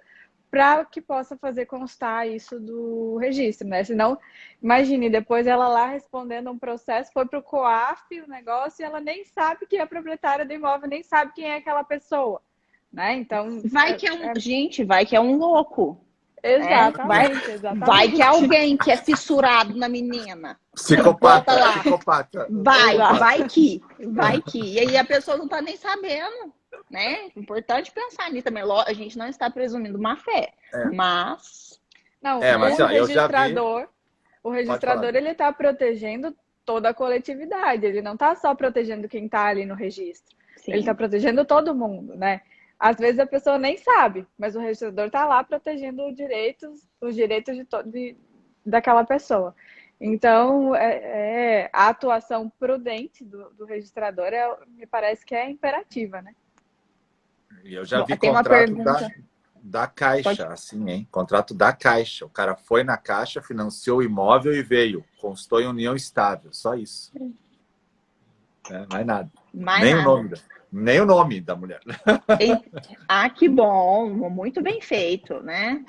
para que possa fazer constar isso do registro, né? Senão, imagine, depois ela lá respondendo um processo, foi para o COAF o negócio e ela nem sabe que é a proprietária do imóvel, nem sabe quem é aquela pessoa, né? Então... Gente, vai que é um louco. Exatamente, vai que é alguém que é fissurado na menina. Psicopata. Vai que. E aí a pessoa não tá nem sabendo, né? Importante pensar nisso também. A gente não está presumindo má fé, mas... Não, o registrador ele está protegendo toda a coletividade. Ele não está só protegendo quem está ali no registro. Sim. Ele está protegendo todo mundo, né? Às vezes a pessoa nem sabe, mas o registrador está lá protegendo os direitos daquela pessoa. Então, a atuação prudente do registrador me parece que é imperativa, né? E eu já vi contrato da Caixa, assim, hein? Contrato da Caixa. O cara foi na Caixa, financiou o imóvel e veio. Constou em união estável. Só isso. Mais nada. Nem o nome da mulher. Que bom. Muito bem feito, né?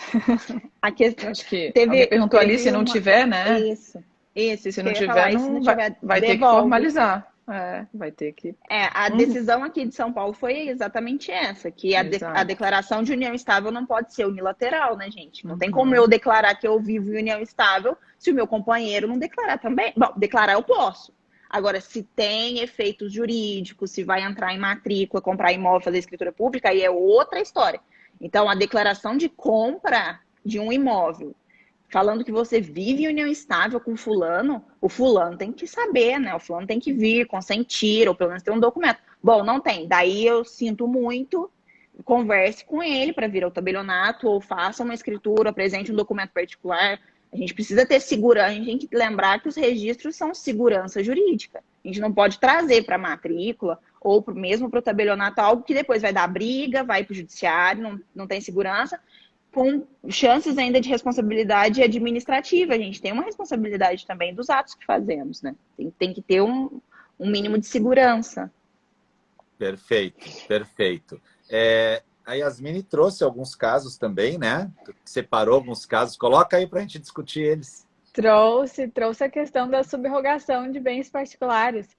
Acho que alguém perguntou ali se não tiver, né? Isso. Se não tiver, vai ter que formalizar. Vai ter que... a decisão aqui de São Paulo foi exatamente essa, que a declaração de união estável não pode ser unilateral, né, gente? Não tem como eu declarar que eu vivo em união estável se o meu companheiro não declarar também. Bom, declarar eu posso. Agora, se tem efeitos jurídicos, se vai entrar em matrícula, comprar imóvel, fazer escritura pública, aí é outra história. Então, a declaração de compra de um imóvel, falando que você vive em união estável com fulano, o fulano tem que saber, né? O fulano tem que vir, consentir, ou pelo menos ter um documento. Bom, não tem. Daí eu sinto muito, converse com ele para vir ao tabelionato, ou faça uma escritura, apresente um documento particular, A gente precisa ter segurança, a gente tem que lembrar que os registros são segurança jurídica. A gente não pode trazer para a matrícula ou mesmo para o tabelionato algo que depois vai dar briga, vai para o judiciário, não tem segurança, com chances ainda de responsabilidade administrativa. A gente tem uma responsabilidade também dos atos que fazemos, né? Tem que ter um mínimo de segurança. Perfeito, perfeito. A Yasmine trouxe alguns casos também, né? Separou alguns casos. Coloca aí para a gente discutir eles. Trouxe a questão da subrogação de bens particulares,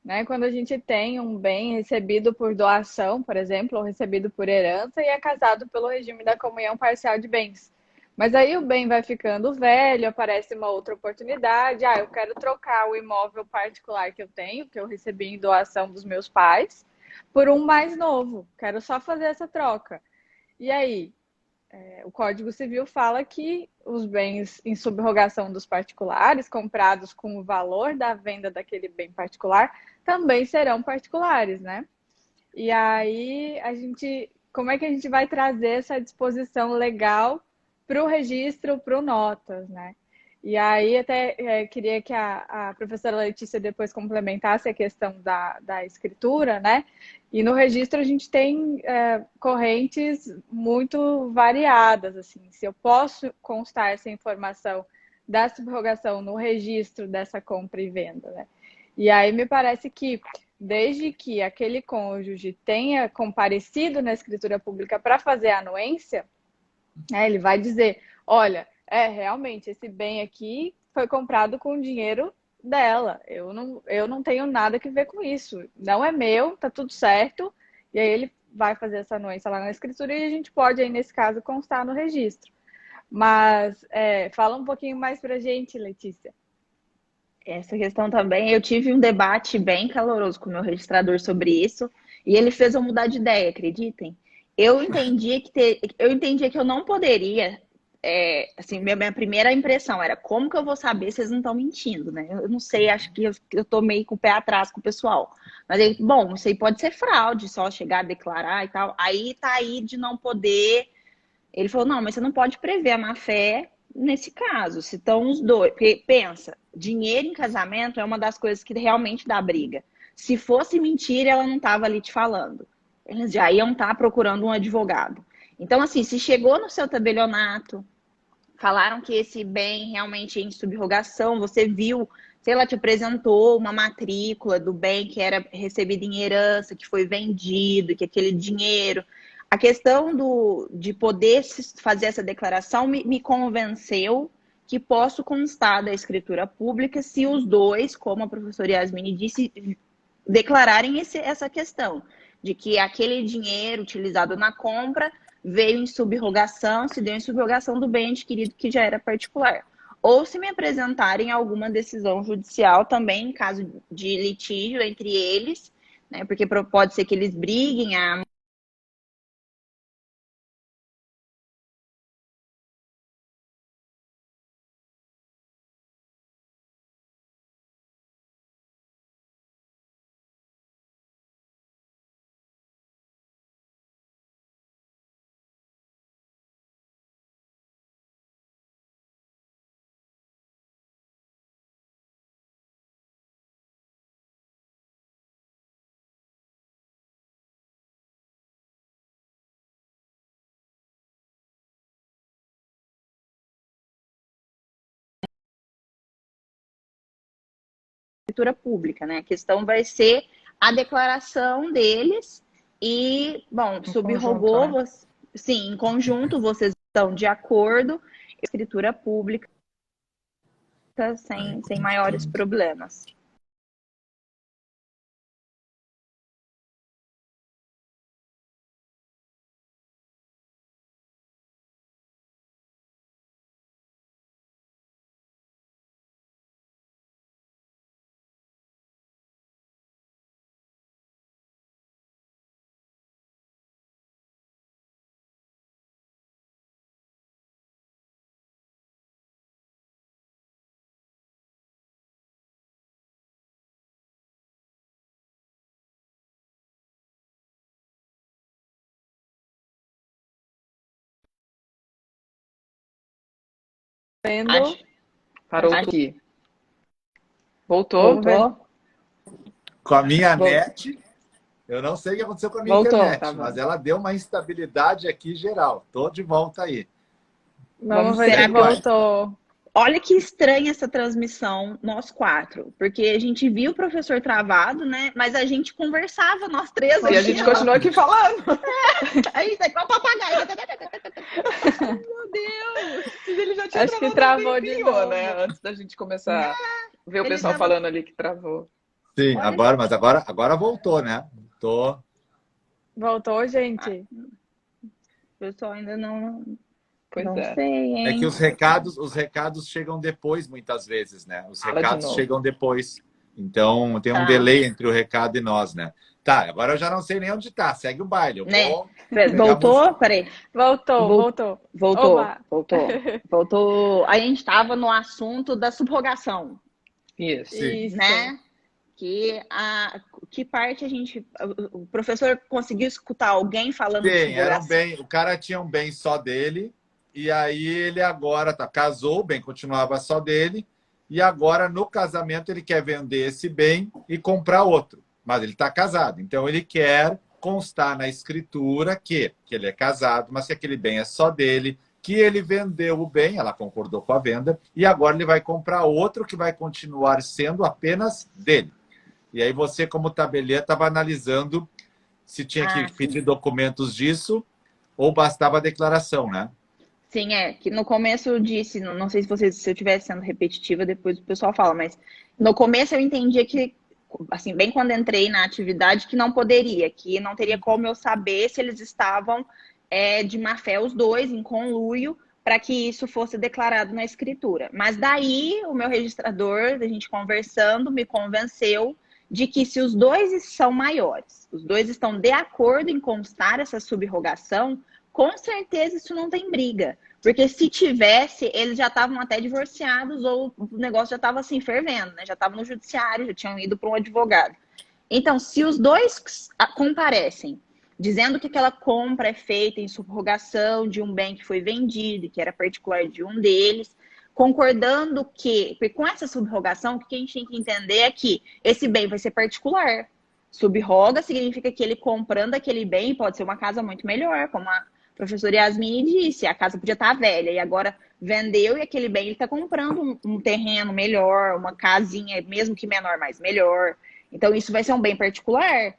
né? Quando a gente tem um bem recebido por doação, por exemplo, ou recebido por herança e é casado pelo regime da comunhão parcial de bens. Mas aí o bem vai ficando velho, aparece uma outra oportunidade. Eu quero trocar o imóvel particular que eu tenho, que eu recebi em doação dos meus pais, por um mais novo. Quero só fazer essa troca. E aí, o Código Civil fala que os bens em subrogação dos particulares, comprados com o valor da venda daquele bem particular, também serão particulares, né? E aí, como é que a gente vai trazer essa disposição legal para o registro, para o notas, né? E aí, até queria que a professora Letícia depois complementasse a questão da escritura, né? E no registro a gente tem correntes muito variadas, assim. Se eu posso constar essa informação da subrogação no registro dessa compra e venda, né? E aí me parece que, desde que aquele cônjuge tenha comparecido na escritura pública para fazer a anuência, ele vai dizer, olha, realmente, esse bem aqui foi comprado com o dinheiro dela. Eu não tenho nada que ver com isso. Não é meu, tá tudo certo. E aí ele vai fazer essa anuência lá na escritura e a gente pode, aí, nesse caso, constar no registro. Mas fala um pouquinho mais pra gente, Letícia. Essa questão também, eu tive um debate bem caloroso com o meu registrador sobre isso, e ele fez eu mudar de ideia, acreditem. Eu entendia que eu não poderia, assim, minha primeira impressão era como que eu vou saber se eles não estão mentindo, né? Eu não sei, acho que eu tô meio com o pé atrás com o pessoal. Mas aí, bom, isso aí pode ser fraude, só chegar a declarar e tal. Aí tá aí de não poder. Ele falou, não, mas você não pode prever a má-fé nesse caso, se estão os dois. Porque, pensa, dinheiro em casamento é uma das coisas que realmente dá briga. Se fosse mentira, ela não estava ali te falando. Eles já iam estar procurando um advogado. Então, assim, se chegou no seu tabelionato, falaram que esse bem realmente é em subrogação, você viu, sei lá, te apresentou uma matrícula do bem que era recebido em herança, que foi vendido, que aquele dinheiro. A questão de poder fazer essa declaração me convenceu que posso constar da escritura pública se os dois, como a professora Yasmine disse, declararem essa questão de que aquele dinheiro utilizado na compra veio em subrogação, se deu em subrogação do bem adquirido que já era particular. Ou se me apresentarem alguma decisão judicial também, em caso de litígio entre eles, né, porque pode ser que eles briguem, escritura pública, né? A questão vai ser a declaração deles e, bom, subrogou, né? sim, em conjunto vocês estão de acordo, escritura pública sem maiores problemas. vendo. Parou Acho- aqui. Voltou? Vamos ver. Voltou? Com a minha Voltou. net, eu não sei o que aconteceu com a minha Voltou, internet, tá bom. mas ela deu uma instabilidade aqui geral. Tô de volta aí. Vamos ver Será se que voltou. Olha que estranha essa transmissão, nós quatro. Porque a gente viu o professor travado, né? Mas a gente conversava, nós três E a aqui, gente ó. continua aqui falando. A gente tá igual papagaio. Meu Deus! Ele já tinha Acho que travado travou um de tempinho, novo. né? Antes da gente começar a ver o Ele pessoal tava- falando ali que travou. Sim, Olha mas agora voltou, né? Tô. Voltou, gente? O pessoal ainda não Pois é. sei, hein? É que os recados chegam depois, muitas vezes, né? Os Fala de recados novo. chegam depois. Então, tem um Tá. delay entre o recado e nós, né? Tá, agora eu já não sei nem onde tá. Segue o baile. Eu Né? vou... Voltou? Peraí. Voltou. Oba. Voltou. A gente estava no assunto da subrogação, Isso. Sim. Isso. né? Que parte o professor conseguiu escutar alguém falando de Sim, era um subrogação? bem. O cara tinha um bem só dele. E aí ele agora casou, o bem continuava só dele. E agora, no casamento, ele quer vender esse bem e comprar outro. Mas ele está casado. Então, ele quer constar na escritura que ele é casado, mas que aquele bem é só dele, que ele vendeu o bem, ela concordou com a venda, e agora ele vai comprar outro que vai continuar sendo apenas dele. E aí você, como tabeliã, estava analisando se tinha que pedir documentos disso ou bastava a declaração, né? Sim, que no começo eu disse, não sei se eu estiver sendo repetitiva, depois o pessoal fala, mas no começo eu entendia que, assim, bem quando entrei na atividade, que não poderia, que não teria como eu saber se eles estavam de má fé os dois, em conluio, para que isso fosse declarado na escritura. Mas daí o meu registrador, a gente conversando, me convenceu de que se os dois são maiores, os dois estão de acordo em constar essa subrogação, com certeza isso não tem briga. Porque se tivesse, eles já estavam até divorciados ou o negócio já estava assim, fervendo, né? Já estava no judiciário, já tinham ido para um advogado. Então, se os dois comparecem, dizendo que aquela compra é feita em subrogação de um bem que foi vendido, que era particular de um deles, concordando que, porque com essa subrogação, o que a gente tem que entender é que esse bem vai ser particular. Subroga significa que ele comprando aquele bem pode ser uma casa muito melhor, como a professora Yasmine disse, a casa podia estar velha e agora vendeu e aquele bem ele está comprando um terreno melhor, uma casinha, mesmo que menor, mas melhor. Então isso vai ser um bem particular.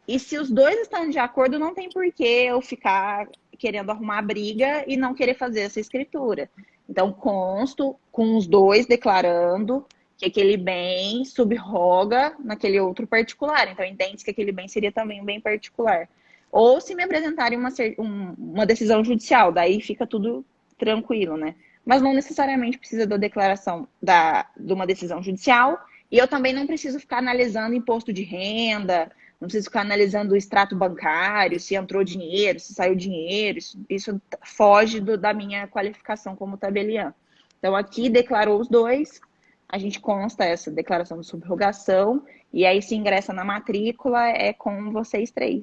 E se os dois estão de acordo, não tem por que eu ficar querendo arrumar briga e não querer fazer essa escritura. Então consto com os dois declarando que aquele bem subroga naquele outro particular. Então entende que aquele bem seria também um bem particular. Ou se me apresentarem uma decisão judicial, daí fica tudo tranquilo, né? Mas não necessariamente precisa da declaração de uma decisão judicial. E eu também não preciso ficar analisando imposto de renda, não preciso ficar analisando o extrato bancário, se entrou dinheiro, se saiu dinheiro. Isso foge da minha qualificação como tabeliã. Então, aqui declarou os dois, a gente consta essa declaração de subrogação, e aí se ingressa na matrícula, é com vocês três.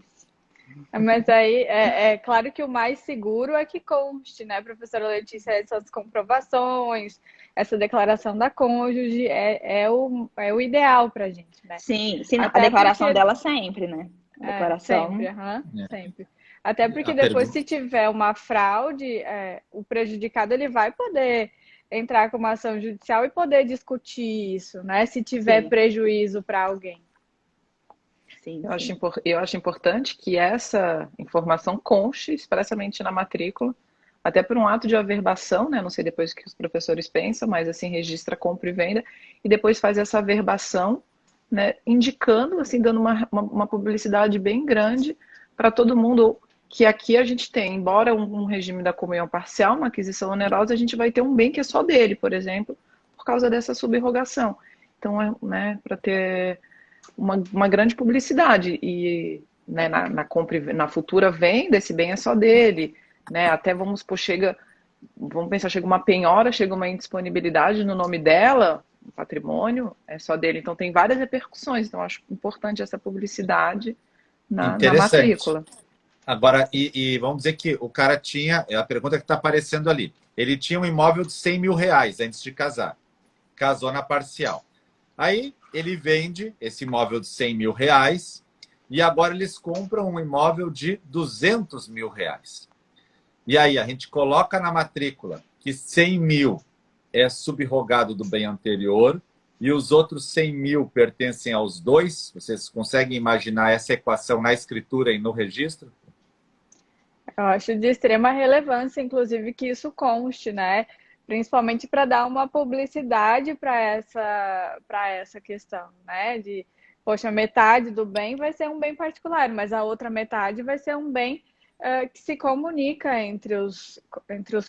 Mas aí é claro que o mais seguro é que conste, né, professora Letícia, essas comprovações, essa declaração da cônjuge é o ideal pra gente, né? Sim, Até a declaração porque- dela sempre, né? A declaração. Sempre, sempre. Até porque A depois, pergunta- se tiver uma fraude, o prejudicado ele vai poder entrar com uma ação judicial e poder discutir isso, né? Se tiver Sim. prejuízo para alguém. Sim, Eu acho importante que essa informação conste expressamente na matrícula, até por um ato de averbação, né? Não sei depois o que os professores pensam, mas assim, registra compra e venda, e depois faz essa averbação, né? Indicando, assim, dando uma publicidade bem grande para todo mundo, que aqui a gente tem, embora um regime da comunhão parcial, uma aquisição onerosa, a gente vai ter um bem que é só dele, por exemplo, por causa dessa subrogação. Então, né, para ter uma grande publicidade e, né, na compra, na futura venda, esse bem é só dele, né? Até vamos pensar, chega uma penhora, chega uma indisponibilidade no nome dela, o patrimônio é só dele. Então tem várias repercussões. Então acho importante essa publicidade na matrícula. Agora, e vamos dizer que o cara tinha, é a pergunta que está aparecendo ali, Ele tinha um imóvel de 100 mil reais antes de casar. Casou na parcial. Aí ele vende esse imóvel de 100 mil reais e agora eles compram um imóvel de 200 mil reais. E aí a gente coloca na matrícula que 100 mil é subrogado do bem anterior e os outros 100 mil pertencem aos dois. Vocês conseguem imaginar essa equação na escritura e no registro? Eu acho de extrema relevância, inclusive, que isso conste, né? Principalmente para dar uma publicidade para essa questão, né? De, poxa, metade do bem vai ser um bem particular, mas a outra metade vai ser um bem que se comunica entre os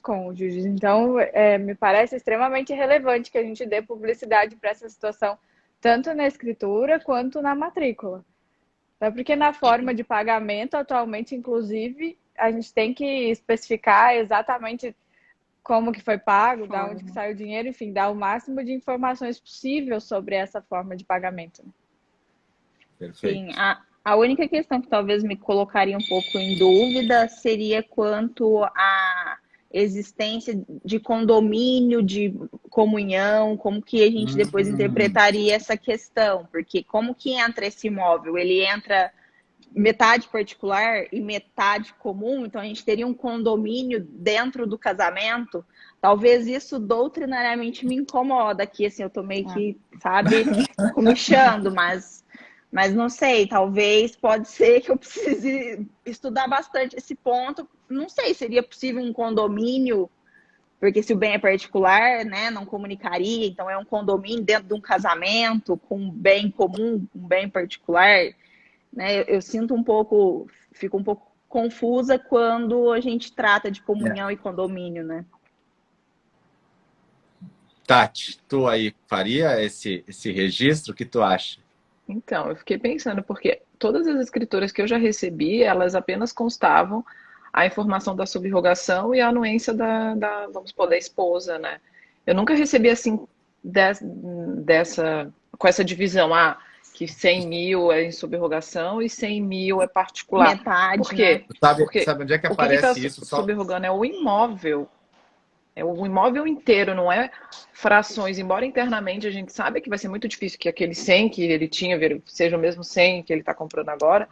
cônjuges. Então, me parece extremamente relevante que a gente dê publicidade para essa situação, tanto na escritura quanto na matrícula. Até porque na forma de pagamento, atualmente, inclusive, a gente tem que especificar exatamente como que foi pago, da onde que saiu o dinheiro, enfim, dar o máximo de informações possível sobre essa forma de pagamento. Perfeito. Sim, a única questão que talvez me colocaria um pouco em dúvida seria quanto à existência de condomínio, de comunhão, como que a gente depois interpretaria essa questão, porque como que entra esse imóvel? Ele entra metade particular e metade comum, então a gente teria um condomínio dentro do casamento. Talvez isso doutrinariamente me incomoda aqui, assim, eu tô meio que, sabe, comichando, mas não sei, talvez pode ser que eu precise estudar bastante esse ponto. Não sei, seria possível um condomínio, porque se o bem é particular, né, não comunicaria, então é um condomínio dentro de um casamento com um bem comum, um bem particular, né? Eu sinto fico um pouco confusa quando a gente trata de comunhão e condomínio, né? Tati, tu aí faria esse registro? O que tu acha? Então, eu fiquei pensando, porque todas as escrituras que eu já recebi, elas apenas constavam a informação da subrogação e a anuência vamos supor, da esposa, né? Eu nunca recebi assim, com essa divisão, que 100 mil é em subrogação e 100 mil é particular. Metade, Por quê? né? Sabe onde é que O que aparece está isso? subrogando é o imóvel. É o imóvel inteiro, não é frações. Embora internamente a gente sabe que vai ser muito difícil que aquele 100 que ele tinha seja o mesmo 100 que ele está comprando agora.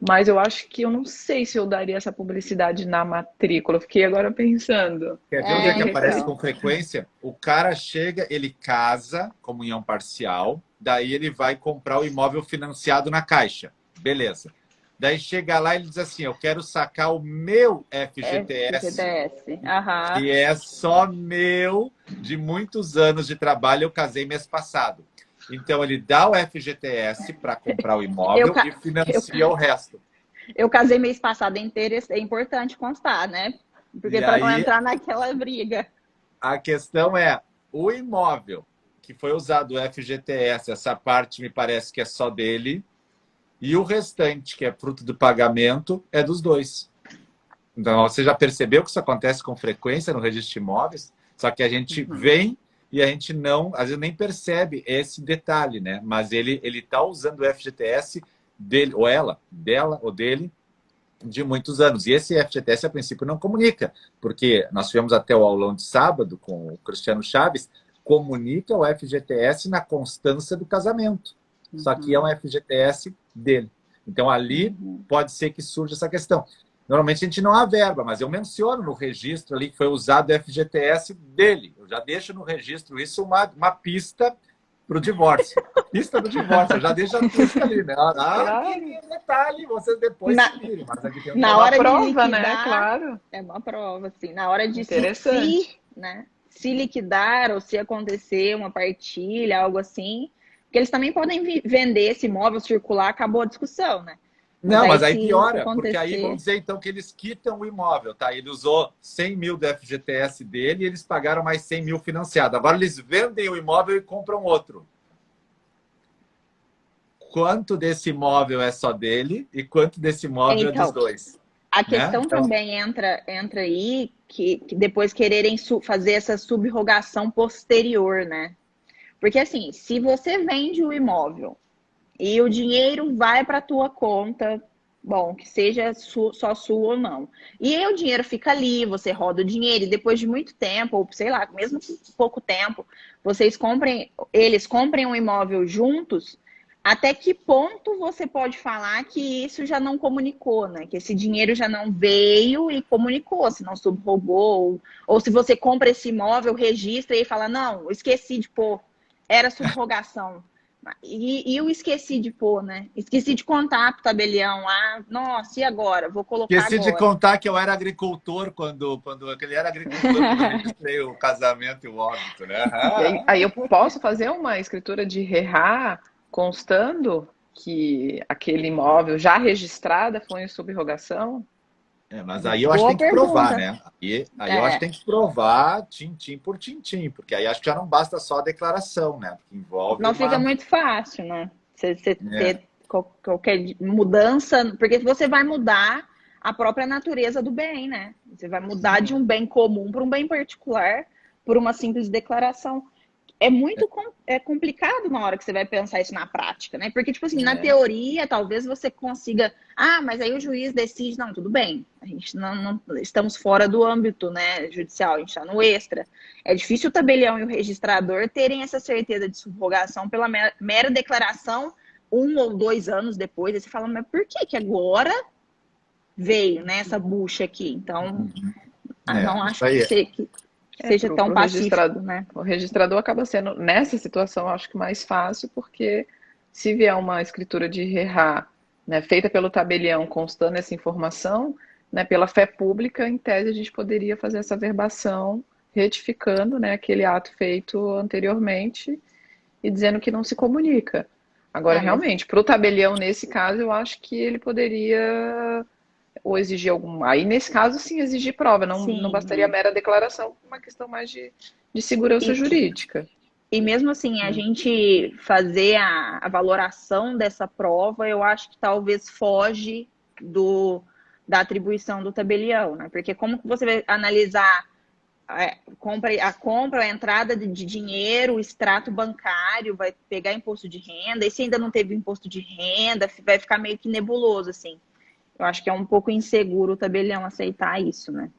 Mas eu acho que eu não sei se eu daria essa publicidade na matrícula. Eu fiquei agora pensando. Quer ver onde é que aparece então. com frequência? O cara chega, ele casa, comunhão parcial, daí ele vai comprar o imóvel financiado na Caixa. Beleza. Daí chega lá e ele diz assim, eu quero sacar o meu FGTS, Aham. que é só meu, de muitos anos de trabalho, eu casei mês passado. Então ele dá o FGTS para comprar o imóvel e financia o resto. Eu casei mês passado inteiro, é importante constar, né? Porque para não entrar naquela briga. A questão é, o imóvel que foi usado o FGTS, essa parte me parece que é só dele, e o restante, que é fruto do pagamento, é dos dois. Então, você já percebeu que isso acontece com frequência no registro de imóveis? Só que a gente vem e a gente não, às vezes nem percebe esse detalhe, né? Mas ele está usando o FGTS dele, ou ela, dela ou dele, de muitos anos. E esse FGTS, a princípio, não comunica, porque nós tivemos até o aulão de sábado com o Cristiano Chaves, comunica o FGTS na constância do casamento. Só que é um FGTS dele. Então, ali pode ser que surja essa questão. Normalmente a gente não averba, mas eu menciono no registro ali que foi usado o FGTS dele. Eu já deixo no registro isso uma pista para o divórcio. Pista do divórcio, eu já deixo a pista ali, né? Detalhe, vocês depois se virem. Mas aqui tem na hora prova, de liquidar, né? Claro. É uma prova, assim. Na hora de Interessante. se liquidar ou se acontecer uma partilha, algo assim, porque eles também podem vender esse imóvel, circular, acabou a discussão, né? Não, mas aí piora, porque aí vamos dizer então que eles quitam o imóvel, tá? Ele usou 100 mil do FGTS dele e eles pagaram mais 100 mil financiado. Agora eles vendem o imóvel e compram outro. Quanto desse imóvel é só dele e quanto desse imóvel é dos dois? A questão também entra aí que depois quererem fazer essa subrogação posterior, né? Porque assim, se você vende o imóvel e o dinheiro vai para a tua conta bom, que seja só sua ou não. E aí o dinheiro fica ali, você roda o dinheiro, e depois de muito tempo, ou sei lá, mesmo pouco tempo, eles comprem um imóvel juntos, até que ponto você pode falar que isso já não comunicou, né? Que esse dinheiro já não veio e comunicou, se não subrogou, ou se você compra esse imóvel, registra e fala, não, esqueci de pôr, era subrogação. E eu esqueci de pôr, né? Esqueci de contar pro tabelião. Ah, nossa, e agora? Vou colocar Esqueci de agora. contar que eu era agricultor quando ele era agricultor quando eu registrei o casamento e o óbito, né? E aí eu posso fazer uma escritura de RERA constando que aquele imóvel já registrada foi em subrogação? Mas aí eu acho que Boa tem que provar, pergunta. né? Aí eu acho que tem que provar tintim por tintim, porque aí acho que já não basta só a declaração, né? Porque envolve Não fica uma. muito fácil, né? Você É, ter qualquer mudança, porque você vai mudar a própria natureza do bem, né? Você vai mudar de um bem comum para um bem particular por uma simples declaração. É muito complicado na hora que você vai pensar isso na prática, né? Porque, tipo assim, na teoria, talvez você consiga. Ah, mas aí o juiz decide. Não, tudo bem. A gente não estamos fora do âmbito, né, judicial, a gente está no extra. É difícil o tabelião e o registrador terem essa certeza de subrogação pela mera declaração 1 ou 2 anos depois. Aí você fala, mas por que agora veio, né, essa bucha aqui? Então, não isso acho aí. que seja tão pacífico, né? O registrador acaba sendo, nessa situação, acho que mais fácil, porque se vier uma escritura de RERA, né, feita pelo tabelião, constando essa informação, né, pela fé pública, em tese a gente poderia fazer essa verbação, retificando, né, aquele ato feito anteriormente e dizendo que não se comunica. Agora, realmente, para o tabelião, nesse caso, eu acho que ele poderia ou exigir algum. Aí, nesse caso, sim, exigir prova. Não bastaria a mera declaração, uma questão mais de segurança jurídica. E mesmo assim, a gente fazer a valoração dessa prova, eu acho que talvez foge da atribuição do tabelião, né? Porque como que você vai analisar a compra, a entrada de dinheiro, o extrato bancário, vai pegar imposto de renda, e se ainda não teve imposto de renda, vai ficar meio que nebuloso, assim. Eu acho que é um pouco inseguro o tabelião aceitar isso, né?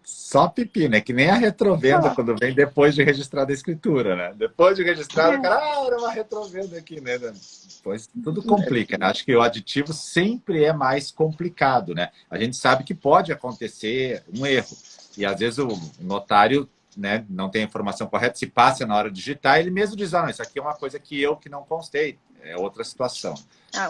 Só pipi, né? Que nem a retrovenda quando vem depois de registrada a escritura, né? Depois de registrada, o cara, era uma retrovenda aqui, né? Depois tudo complica, né? Acho que o aditivo sempre é mais complicado, né? A gente sabe que pode acontecer um erro. E às vezes o notário, né, não tem a informação correta, se passa na hora de digitar, ele mesmo diz, não, isso aqui é uma coisa que não constei. É outra situação.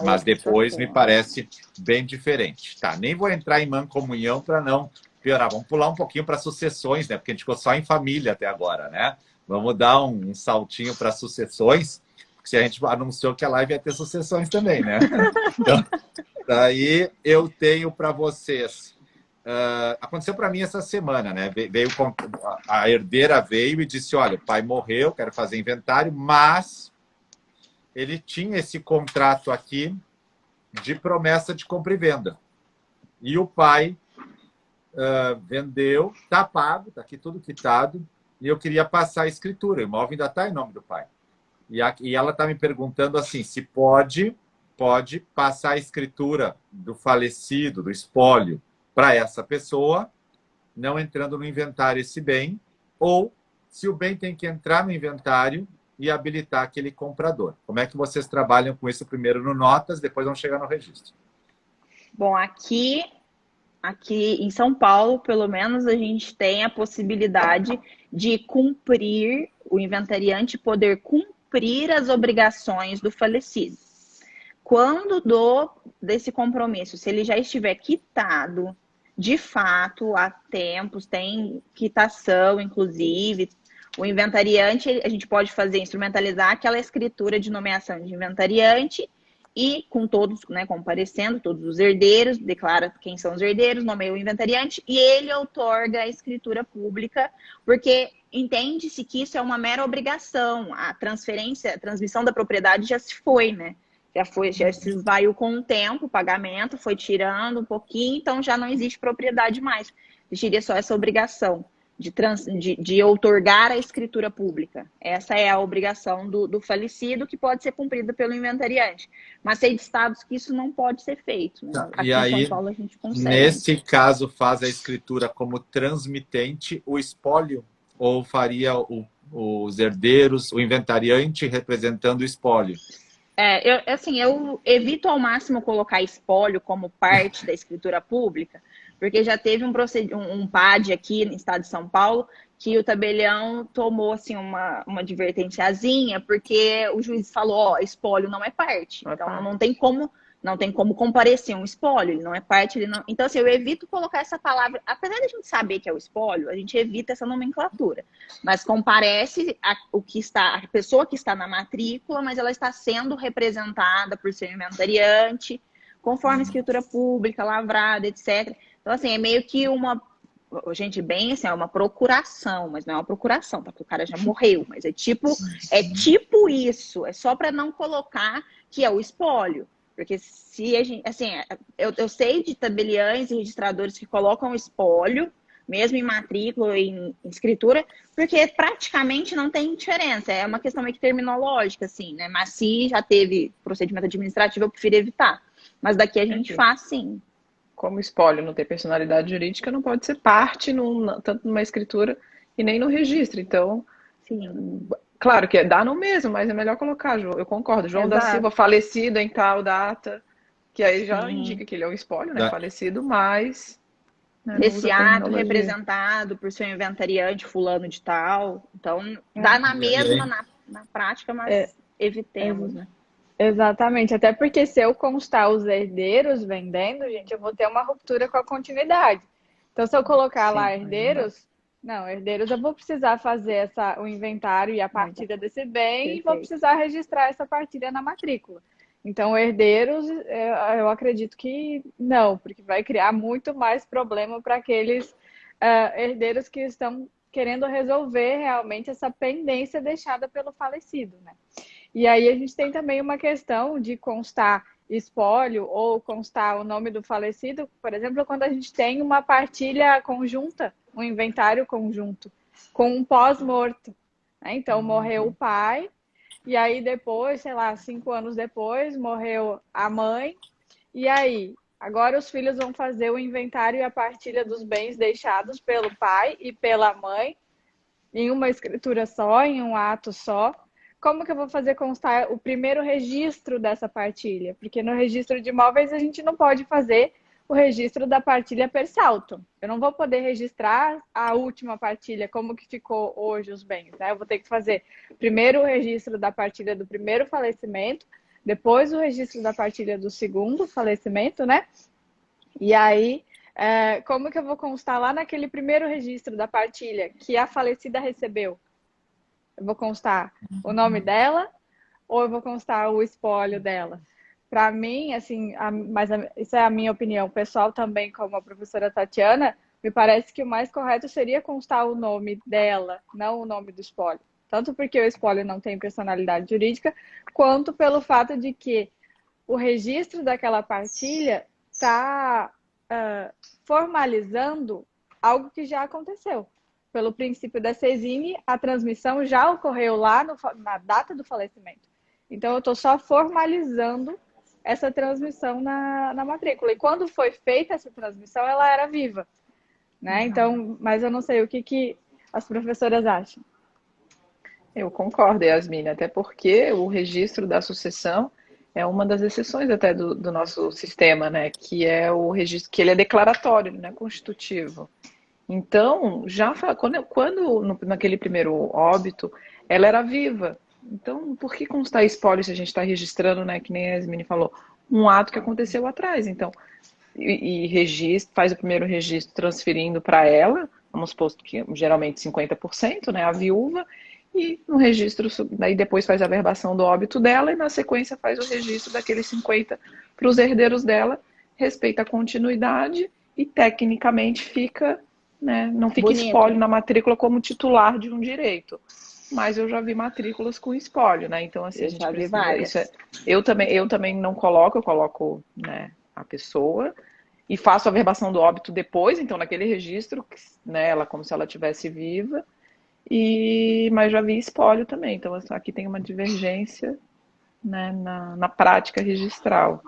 Mas depois me parece bem diferente. Tá, nem vou entrar em mancomunhão para não piorar. Vamos pular um pouquinho para sucessões, né? Porque a gente ficou só em família até agora, né? Vamos dar um saltinho para sucessões, porque se a gente anunciou que a live ia ter sucessões também, né? Então, daí eu tenho para vocês. Aconteceu para mim essa semana, né? A herdeira veio e disse: olha, o pai morreu, quero fazer inventário, mas ele tinha esse contrato aqui de promessa de compra e venda. E o pai vendeu, está pago, está aqui tudo quitado, e eu queria passar a escritura. O imóvel ainda está em nome do pai. E ela está me perguntando assim, se pode passar a escritura do falecido, do espólio, para essa pessoa, não entrando no inventário esse bem, ou se o bem tem que entrar no inventário e habilitar aquele comprador. Como é que vocês trabalham com isso primeiro no notas, depois vão chegar no registro? Bom, aqui em São Paulo, pelo menos, a gente tem a possibilidade de cumprir, o inventariante poder cumprir as obrigações do falecido. Quando desse compromisso, se ele já estiver quitado, de fato, há tempos, tem quitação, inclusive, o inventariante, a gente pode instrumentalizar aquela escritura de nomeação de inventariante e com todos, né, comparecendo, todos os herdeiros, declara quem são os herdeiros, nomeia o inventariante e ele outorga a escritura pública, porque entende-se que isso é uma mera obrigação. A transmissão da propriedade já se foi, né? Já se esvaiu com o tempo, o pagamento foi tirando um pouquinho, então já não existe propriedade mais. Existiria só essa obrigação. de outorgar a escritura pública. Essa é a obrigação do falecido, que pode ser cumprida pelo inventariante. Mas tem estados que isso não pode ser feito. Né? Tá. Aqui E em aí, São Paulo a gente consegue. nesse caso, faz a escritura como transmitente o espólio? Ou faria os herdeiros, o inventariante representando o espólio? Eu evito ao máximo colocar espólio como parte da escritura pública, porque já teve um PAD aqui no estado de São Paulo que o tabelião tomou assim, uma advertênciazinha, porque o juiz falou, ó, espólio não é parte. Então não tem como comparecer um espólio, ele não é parte, ele não. Então, assim, eu evito colocar essa palavra, apesar de a gente saber que é o espólio, a gente evita essa nomenclatura. Mas comparece a pessoa que está na matrícula, mas ela está sendo representada por seu inventariante, conforme a escritura pública, lavrada, etc. Então, assim, é meio que gente, bem assim, é uma procuração, mas não é uma procuração, tá? Porque o cara já morreu, mas é tipo isso, é só para não colocar que é o espólio. Porque se a gente, assim, eu sei de tabeliães e registradores que colocam espólio, mesmo em matrícula ou em escritura, porque praticamente não tem diferença. É uma questão meio que terminológica, assim, né? Mas se já teve procedimento administrativo, eu prefiro evitar. Mas daqui a gente faz, sim. Como espólio não tem personalidade jurídica, não pode ser parte tanto numa escritura e nem no registro. Então, sim. Claro que dá no mesmo, mas é melhor colocar, eu concordo. João da Silva, falecido em tal data, que aí já indica que ele é um espólio, né? Falecido, mas... Né, esse ato representado por seu inventariante fulano de tal. Então, dá na mesma na prática, mas evitemos, né? Exatamente, até porque se eu constar os herdeiros vendendo, gente, eu vou ter uma ruptura com a continuidade. Então, se eu colocar lá herdeiros... Não, herdeiros eu vou precisar fazer o inventário e a partilha desse bem e vou precisar registrar essa partilha na matrícula. Então, herdeiros, eu acredito que não, porque vai criar muito mais problema para aqueles herdeiros que estão querendo resolver realmente essa pendência deixada pelo falecido, né? E aí a gente tem também uma questão de constar espólio ou constar o nome do falecido, por exemplo, quando a gente tem uma partilha conjunta, um inventário conjunto, com um pós-morto. Né? Então, morreu o pai, e aí depois, sei lá, 5 anos depois, morreu a mãe, e aí, agora os filhos vão fazer o inventário e a partilha dos bens deixados pelo pai e pela mãe, em uma escritura só, em um ato só. Como que eu vou fazer constar o primeiro registro dessa partilha? Porque no registro de imóveis a gente não pode fazer o registro da partilha per salto. Eu não vou poder registrar a última partilha, como que ficou hoje os bens, né? Eu vou ter que fazer primeiro o registro da partilha do primeiro falecimento, depois o registro da partilha do segundo falecimento, né? E aí, como que eu vou constar lá naquele primeiro registro da partilha que a falecida recebeu? Eu vou constar o nome dela ou eu vou constar o espólio dela? Para mim, assim, isso é a minha opinião pessoal também, como a professora Tatiana, me parece que o mais correto seria constar o nome dela, não o nome do espólio. Tanto porque o espólio não tem personalidade jurídica, quanto pelo fato de que o registro daquela partilha está formalizando algo que já aconteceu. Pelo princípio da CESIM, a transmissão já ocorreu lá na data do falecimento. Então, eu estou só formalizando essa transmissão na matrícula. E quando foi feita essa transmissão, ela era viva. Né? Então, mas eu não sei o que as professoras acham. Eu concordo, Yasmine, até porque o registro da sucessão é uma das exceções até do nosso sistema, né? Que é o registro, que ele é declaratório, não é constitutivo. Então, quando naquele primeiro óbito, ela era viva. Então, por que constar espólio se a gente está registrando, né, que nem a Yasmine falou, um ato que aconteceu atrás? Então, faz o primeiro registro transferindo para ela, vamos supor que geralmente 50%, né, a viúva, e no registro, daí depois faz a averbação do óbito dela e na sequência faz o registro daqueles 50% para os herdeiros dela, respeita a continuidade e tecnicamente fica, né, não fica espólio na matrícula como titular de um direito. Mas eu já vi matrículas com espólio, né? Então, assim, a gente precisa. Eu também não coloco, eu coloco, né, a pessoa. e faço a averbação do óbito depois, então naquele registro, né, ela como se ela estivesse viva, mas já vi espólio também, então aqui tem uma divergência, né, na prática registral.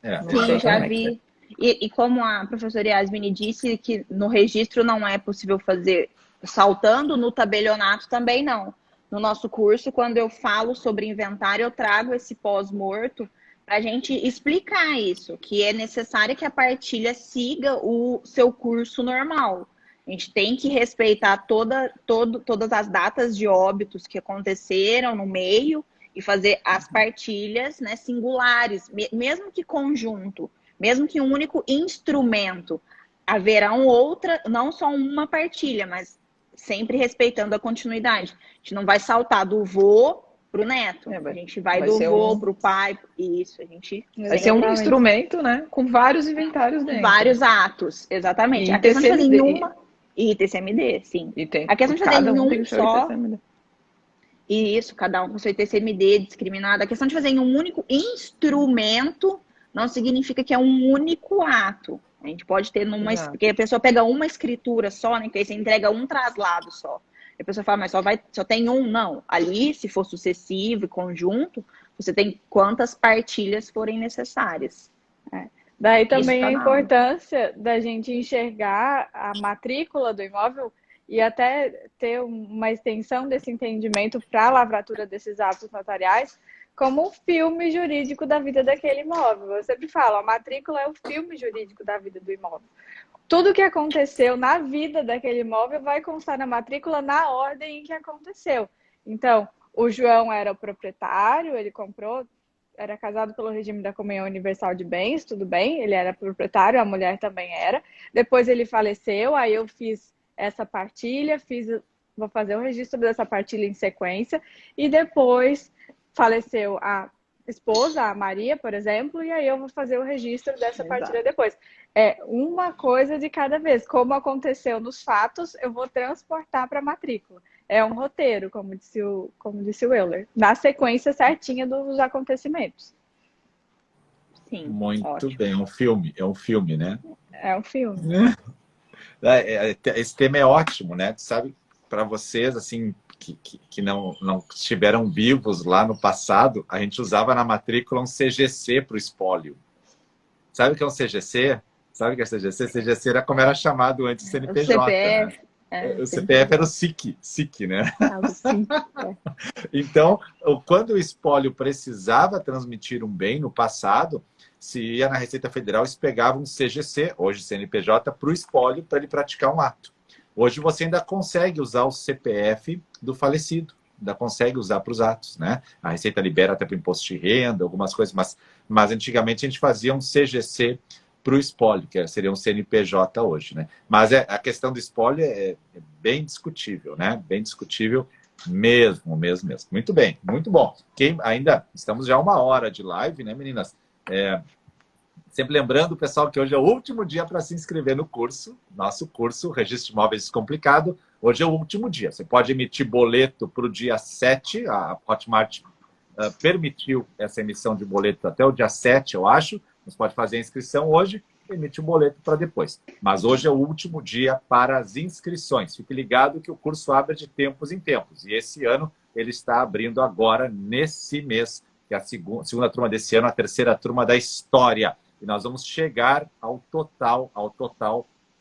Não sei Sim, já como é que é. vi. E como a professora Yasmine disse, que no registro não é possível fazer saltando, no tabelionato também não. No nosso curso, quando eu falo sobre inventário, eu trago esse pós-morto para a gente explicar isso, que é necessário que a partilha siga o seu curso normal. A gente tem que respeitar todas as datas de óbitos que aconteceram no meio e fazer as partilhas, né, singulares, mesmo que conjunto, mesmo que um único instrumento, haverá outra, não só uma partilha, mas sempre respeitando a continuidade. A gente não vai saltar do vô pro neto, a gente vai do vô pro pai, isso, a gente... Vai ser um instrumento, né, com vários inventários dentro. Vários atos, exatamente. A questão de fazer em uma... E TCMD, sim. A questão de fazer em um só... Isso, cada um com seu ITCMD discriminado. A questão de fazer em um único instrumento não significa que é um único ato. A gente pode ter porque a pessoa pega uma escritura só, né? Que aí você entrega um traslado só. E a pessoa fala, mas só tem um? Não. Ali, se for sucessivo e conjunto, você tem quantas partilhas forem necessárias. Daí também a importância da gente enxergar a matrícula do imóvel e até ter uma extensão desse entendimento para a lavratura desses atos notariais como um filme jurídico da vida daquele imóvel. Eu sempre falo, a matrícula é o filme jurídico da vida do imóvel. Tudo que aconteceu na vida daquele imóvel vai constar na matrícula na ordem em que aconteceu. Então, o João era o proprietário, ele comprou, era casado pelo regime da comunhão universal de bens, tudo bem, ele era proprietário, a mulher também era. Depois ele faleceu, aí eu fiz essa partilha, vou fazer o registro dessa partilha em sequência, e depois faleceu a esposa, a Maria, por exemplo, e aí eu vou fazer o registro dessa partilha depois. É uma coisa de cada vez. Como aconteceu nos fatos, eu vou transportar para a matrícula. É um roteiro, como disse o Euler, na sequência certinha dos acontecimentos. Sim, muito ótimo. bem, é um filme, né? É um filme. Esse tema é ótimo, né? Sabe, para vocês, assim, que não estiveram vivos lá no passado, a gente usava na matrícula um CGC para o espólio. Sabe o que é um CGC? Sabe o que é CGC? CGC era como era chamado antes do CNPJ. O CPF. Né? O CPF era o SIC, né? O SIC, Então, quando o espólio precisava transmitir um bem no passado, se ia na Receita Federal, eles pegavam um CGC, hoje CNPJ, para o espólio, para ele praticar um ato. Hoje você ainda consegue usar o CPF do falecido, ainda consegue usar para os atos, né? A Receita libera até para o imposto de renda, algumas coisas, mas antigamente a gente fazia um CGC para o espólio, que seria um CNPJ hoje, né? Mas a questão do espólio é bem discutível, né? Bem discutível mesmo. Muito bem, muito bom. Estamos já 1 hora de live, né, meninas? Sempre lembrando, pessoal, que hoje é o último dia para se inscrever no curso, nosso curso, Registro de Imóveis Descomplicado. Hoje é o último dia. Você pode emitir boleto para o dia 7, a Hotmart permitiu essa emissão de boleto até o dia 7, eu acho. Você pode fazer a inscrição hoje e emitir o boleto para depois. Mas hoje é o último dia para as inscrições. Fique ligado que o curso abre de tempos em tempos. E esse ano ele está abrindo agora, nesse mês, que é a segunda turma desse ano, a terceira turma da história. E nós vamos chegar ao total,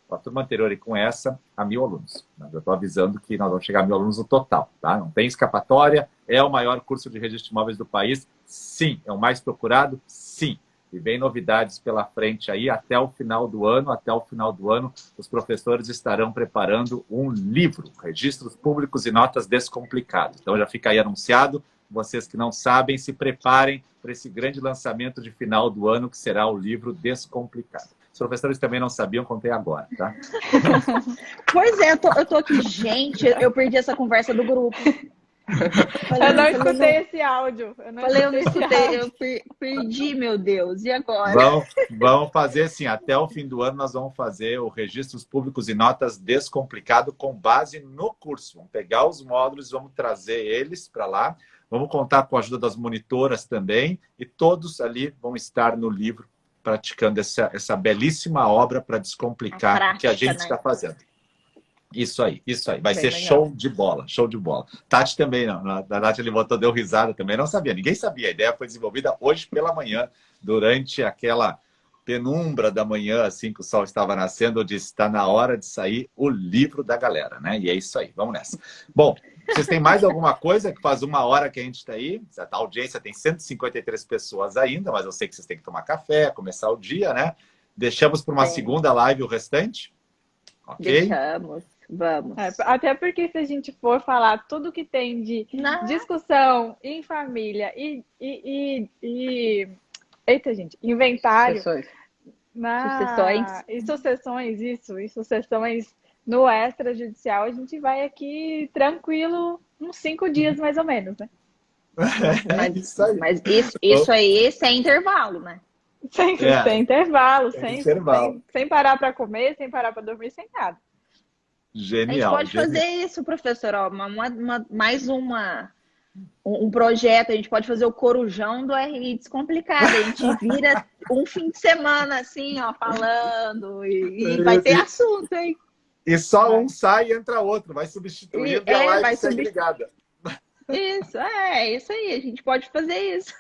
com a turma anterior e com essa, a 1.000 alunos. Eu estou avisando que nós vamos chegar a 1.000 alunos no total, tá? Não tem escapatória, é o maior curso de registro de imóveis do país, sim. É o mais procurado, sim. E vem novidades pela frente aí até o final do ano. Até o final do ano, os professores estarão preparando um livro, Registros Públicos e Notas Descomplicadas. Então já fica aí anunciado. Vocês que não sabem, se preparem para esse grande lançamento de final do ano, que será o livro Descomplicado. Os professores também não sabiam, contei agora, tá? Pois é, eu tô aqui, gente, eu perdi essa conversa do grupo. Eu não escutei esse áudio. Eu não escutei, eu perdi, meu Deus, e agora? Vamos fazer assim, até o fim do ano nós vamos fazer o Registros Públicos e Notas Descomplicado com base no curso. Vamos pegar os módulos, vamos trazer eles para lá. Vamos contar com a ajuda das monitoras também, e todos ali vão estar no livro praticando essa belíssima obra para descomplicar o que a gente né? está fazendo. Isso aí, isso aí. Vai Bem ser legal. show de bola, show de bola. Tati também não. A Tati levantou, deu risada também. Não sabia, ninguém sabia. A ideia foi desenvolvida hoje pela manhã, durante aquela penumbra da manhã, assim que o sol estava nascendo. Eu disse, está na hora de sair o livro da galera, né? E é isso aí, vamos nessa. Bom, vocês têm mais alguma coisa? Que faz 1 hora que a gente está aí. A audiência tem 153 pessoas ainda, mas eu sei que vocês têm que tomar café, começar o dia, né? Deixamos para uma segunda live o restante? Ok? Deixamos. Vamos. Até porque se a gente for falar tudo que tem de discussão em família eita, gente, inventário e sucessões no extrajudicial, a gente vai aqui tranquilo uns 5 dias mais ou menos, né? Mas isso aí sem intervalo, né? Sem intervalo, intervalo. sem parar para comer, sem parar para dormir, sem nada. Genial. A gente pode fazer isso, professor, ó, mais um projeto. A gente pode fazer o corujão do RI Descomplicado. A gente vira um fim de semana, assim, ó, falando, e vai ter assunto, hein? E só um sai e entra outro, vai substituindo e a live segue ligada. Isso aí, a gente pode fazer isso.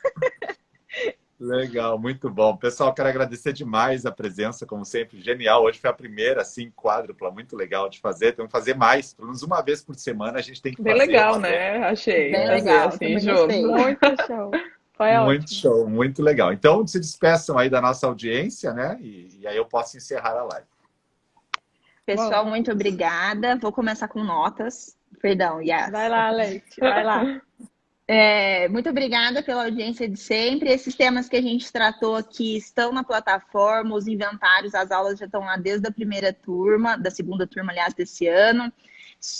Legal, muito bom. Pessoal, quero agradecer demais a presença, como sempre, genial. Hoje foi a primeira, assim, quádrupla, muito legal de fazer. Temos que fazer mais, pelo menos uma vez por semana a gente tem que fazer. Bem legal, né? Achei. Bem legal, assim, junto. Muito show. Foi muito ótimo. show, muito legal. Então, se despeçam aí da nossa audiência, né? E aí eu posso encerrar a live. Pessoal, muito obrigada. Vou começar com notas. Perdão, Yas. Vai lá, Leite, vai lá. Muito obrigada pela audiência de sempre. Esses temas que a gente tratou aqui estão na plataforma, os inventários, as aulas já estão lá desde a primeira turma, da segunda turma, aliás, desse ano.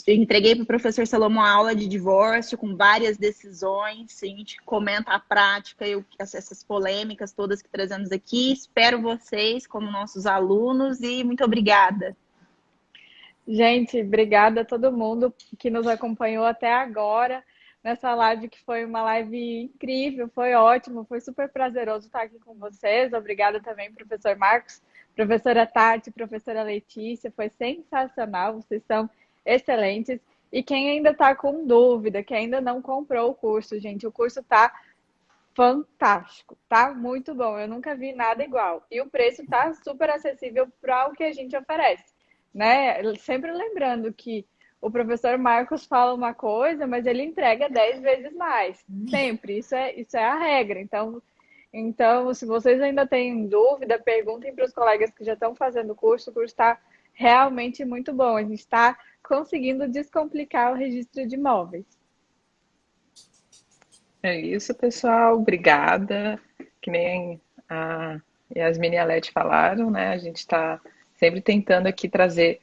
Entreguei para o professor Salomão a aula de divórcio com várias decisões. A gente comenta a prática e essas polêmicas todas que trazemos aqui. Espero vocês como nossos alunos e muito obrigada. Gente, obrigada a todo mundo que nos acompanhou até agora nessa live, que foi uma live incrível, foi ótimo, foi super prazeroso estar aqui com vocês. Obrigada também, professor Marcos, professora Tati, professora Letícia, foi sensacional, vocês são excelentes. E quem ainda está com dúvida, que ainda não comprou o curso, gente, o curso está fantástico, tá muito bom, eu nunca vi nada igual. E o preço está super acessível para o que a gente oferece, né? Sempre lembrando que o professor Marcos fala uma coisa, mas ele entrega 10 vezes mais. Sempre. Isso é a regra. Então, se vocês ainda têm dúvida, perguntem para os colegas que já estão fazendo o curso. O curso está realmente muito bom. A gente está conseguindo descomplicar o registro de imóveis. É isso, pessoal. Obrigada. Que nem a Yasmin e a Leti falaram, né? A gente está sempre tentando aqui trazer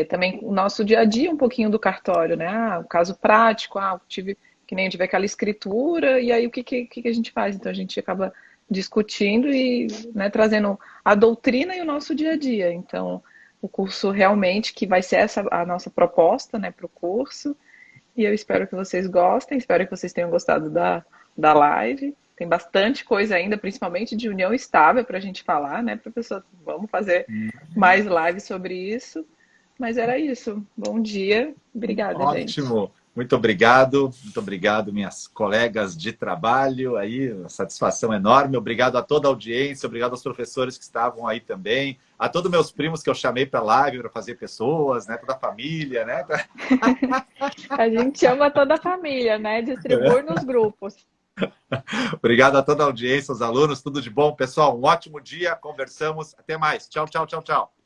também o nosso dia a dia, um pouquinho do cartório, né? O caso prático, que nem tive aquela escritura, e aí o que a gente faz? Então a gente acaba discutindo e, né, trazendo a doutrina e o nosso dia a dia. Então, o curso realmente que vai ser essa a nossa proposta, né, para o curso. E eu espero que vocês gostem, espero que vocês tenham gostado da live. Tem bastante coisa ainda, principalmente de união estável para a gente falar, né, professor? Vamos fazer mais lives sobre isso. Mas era isso. Bom dia. Obrigada, gente. Ótimo. Muito obrigado, minhas colegas de trabalho. Aí, uma satisfação enorme. Obrigado a toda a audiência, obrigado aos professores que estavam aí também, a todos meus primos que eu chamei para a live para fazer pessoas, né? Toda a família, né? A gente chama toda a família, né? Distribui nos grupos. Obrigado a toda a audiência, os alunos, tudo de bom. Pessoal, um ótimo dia. Conversamos. Até mais. Tchau, tchau, tchau, tchau.